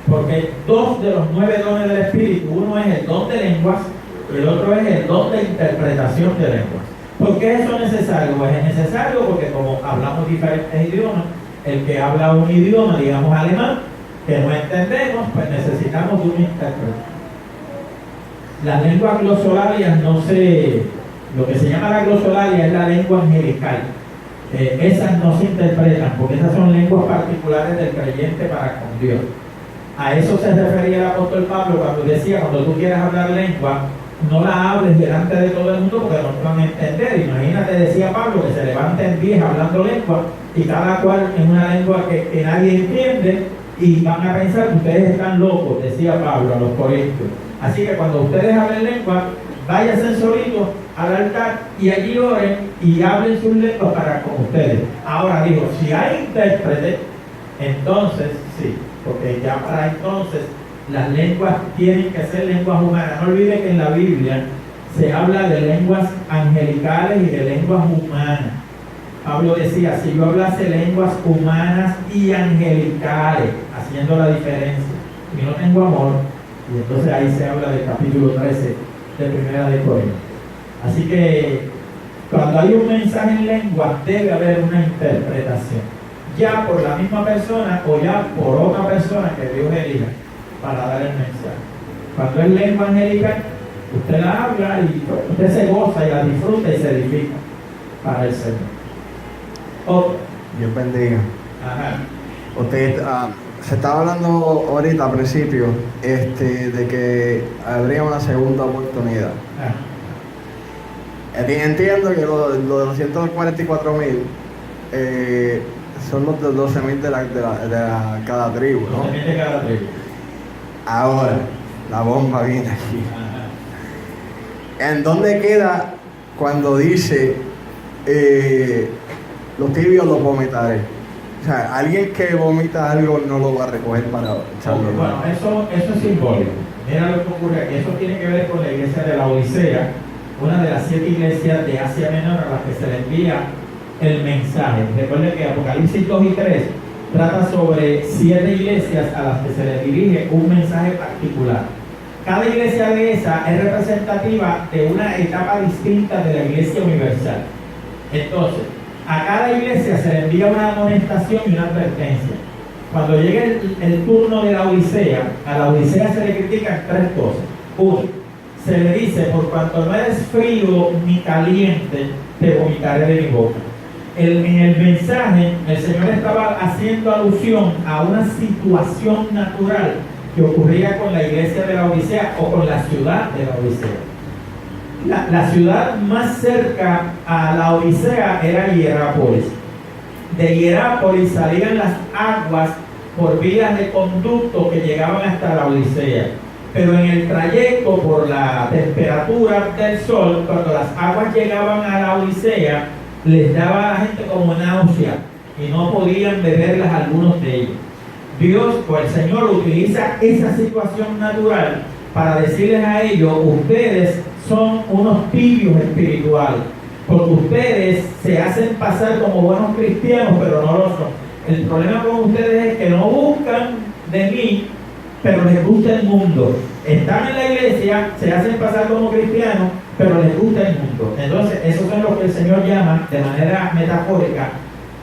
porque 2 de los 9 dones del Espíritu, uno es el don de lenguas y el otro es el don de interpretación de lenguas. ¿Por qué eso es necesario? Pues es necesario porque, como hablamos diferentes idiomas, el que habla un idioma, digamos alemán, que no entendemos, pues necesitamos de un intérprete. Las lenguas glosolarias lo que se llama la glosolaria es la lengua angelical. Esas no se interpretan, porque esas son lenguas particulares del creyente para con Dios. A eso se refería el apóstol Pablo cuando decía: cuando tú quieras hablar lengua, no la hables delante de todo el mundo, porque no te van a entender. Imagínate, decía Pablo, que se levanten 10 hablando lengua, y cada cual en una lengua que nadie entiende, y van a pensar que ustedes están locos, decía Pablo a los corintios. Así que cuando ustedes hablen lengua, váyanse solitos al altar y allí oren y hablen sus lenguas para con ustedes. Ahora digo, si hay intérprete, entonces sí, porque ya para entonces las lenguas tienen que ser lenguas humanas. No olviden que en la Biblia se habla de lenguas angelicales y de lenguas humanas. Pablo decía, si yo hablase lenguas humanas y angelicales, haciendo la diferencia, y no tengo amor, y entonces ahí se habla del capítulo 13 de Primera de Corintios. Así que cuando hay un mensaje en lengua, debe haber una interpretación, ya por la misma persona o ya por otra persona que Dios elija para dar el mensaje. Cuando es lengua angelical, usted la habla y usted se goza y la disfruta y se edifica para el Señor. Otro. Dios bendiga. Ajá. Usted se estaba hablando ahorita al principio de que habría una segunda oportunidad. Entiendo que lo de los 144,000 son los de 12,000 de cada tribu, ¿no? 12,000 de cada tribu. Ahora, la bomba viene aquí. Ajá. ¿En dónde queda cuando dice los tibios los vomitaré? O sea, alguien que vomita algo no lo va a recoger para echarlo. Bueno, eso es simbólico. Mira lo que ocurre aquí. Eso tiene que ver con la iglesia de la Odisea, una de las 7 iglesias de Asia Menor a las que se le envía el mensaje. Recuerden que Apocalipsis 2 y 3 trata sobre 7 iglesias a las que se les dirige un mensaje particular. Cada iglesia de esa es representativa de una etapa distinta de la iglesia universal. Entonces, a cada iglesia se le envía una amonestación y una advertencia. Cuando llegue el turno de la Odisea, a la Odisea se le critican 3 cosas. 1, se le dice, por cuanto no eres frío ni caliente, te vomitaré de mi boca. En el mensaje, el Señor estaba haciendo alusión a una situación natural que ocurría con la iglesia de la Odisea o con la ciudad de la Odisea. La ciudad más cerca a la Odisea era Hierápolis. De Hierápolis salían las aguas por vías de conducto que llegaban hasta la Odisea. Pero en el trayecto, por la temperatura del sol, cuando las aguas llegaban a la Odisea, les daba a la gente como náusea y no podían beberlas algunos de ellos. Dios, o el Señor, utiliza esa situación natural para decirles a ellos: ustedes son unos tibios espirituales, porque ustedes se hacen pasar como buenos cristianos, pero no lo son. El problema con ustedes es que no buscan de mí, pero les gusta el mundo. Están en la iglesia, se hacen pasar como cristianos, pero les gusta el mundo. Entonces, esos son los que el Señor llama, de manera metafórica,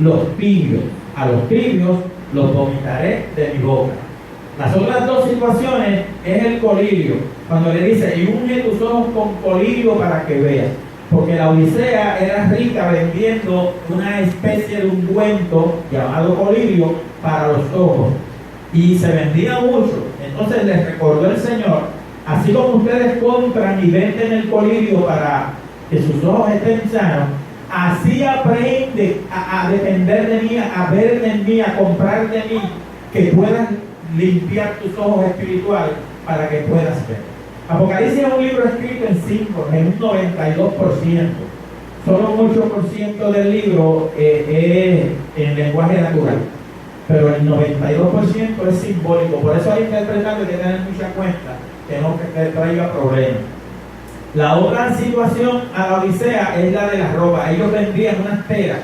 los tibios. A los tibios los vomitaré de mi boca. Las otras 2 situaciones es el colirio, cuando le dice: y unge tus ojos con colirio para que veas. Porque la Odisea era rica vendiendo una especie de ungüento llamado colirio para los ojos, y se vendía mucho. Entonces les recordó el Señor: así como ustedes compran y venden el colirio para que sus ojos estén sanos, así aprende a depender de mí, a ver de mí, a comprar de mí, que puedas limpiar tus ojos espirituales para que puedas ver. Apocalipsis es un libro escrito en 5, en un 92%. Solo un 8% del libro es en lenguaje natural, pero el 92% es simbólico. Por eso hay interpretando que tener mucha cuenta, que no te traiga problemas. La otra situación a la Odisea es la de las ropas. Ellos vendían unas telas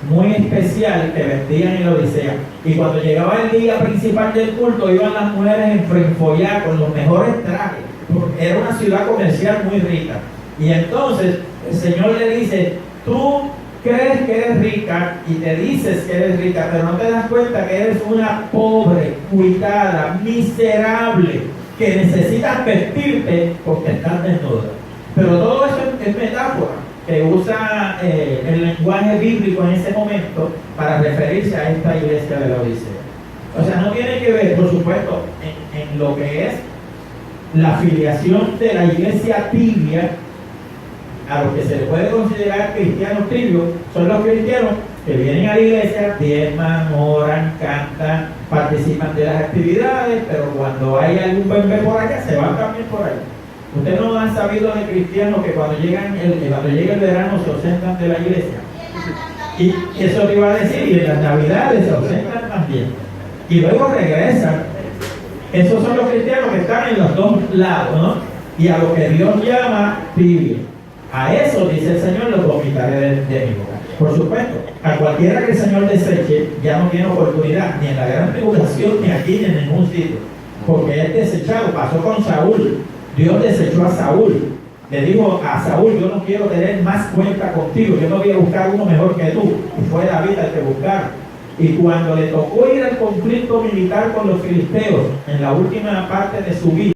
muy especiales que vendían en la Odisea, y cuando llegaba el día principal del culto, iban las mujeres en frinfollar con los mejores trajes, porque era una ciudad comercial muy rica. Y entonces el Señor le dice: tú crees que eres rica y te dices que eres rica, pero no te das cuenta que eres una pobre, cuitada, miserable, que necesitas vestirte porque estás desnuda. Pero todo eso es metáfora que usa el lenguaje bíblico en ese momento para referirse a esta iglesia de la Odisea. O sea, no tiene que ver, por supuesto, en lo que es la filiación de la iglesia tibia. A los que se les puede considerar cristianos tibios son los cristianos que vienen a la iglesia, diezman, oran, cantan, participan de las actividades, pero cuando hay algún bebé por allá, se van también por allá. Ustedes no han sabido de cristianos que cuando llega el verano se ausentan de la iglesia. Y eso te iba a decir, y en las navidades se ausentan también. Y luego regresan. Esos son los cristianos que están en los 2 lados, ¿no? Y a lo que Dios llama tibio. A eso, dice el Señor, los vomitaré de mi boca. Por supuesto, a cualquiera que el Señor deseche, ya no tiene oportunidad, ni en la gran tribulación, ni aquí, ni en ningún sitio. Porque es desechado, pasó con Saúl. Dios desechó a Saúl. Le dijo a Saúl, yo no quiero tener más cuenta contigo, yo no voy a buscar uno mejor que tú. Y fue David el que buscar. Y cuando le tocó ir al conflicto militar con los filisteos, en la última parte de su vida,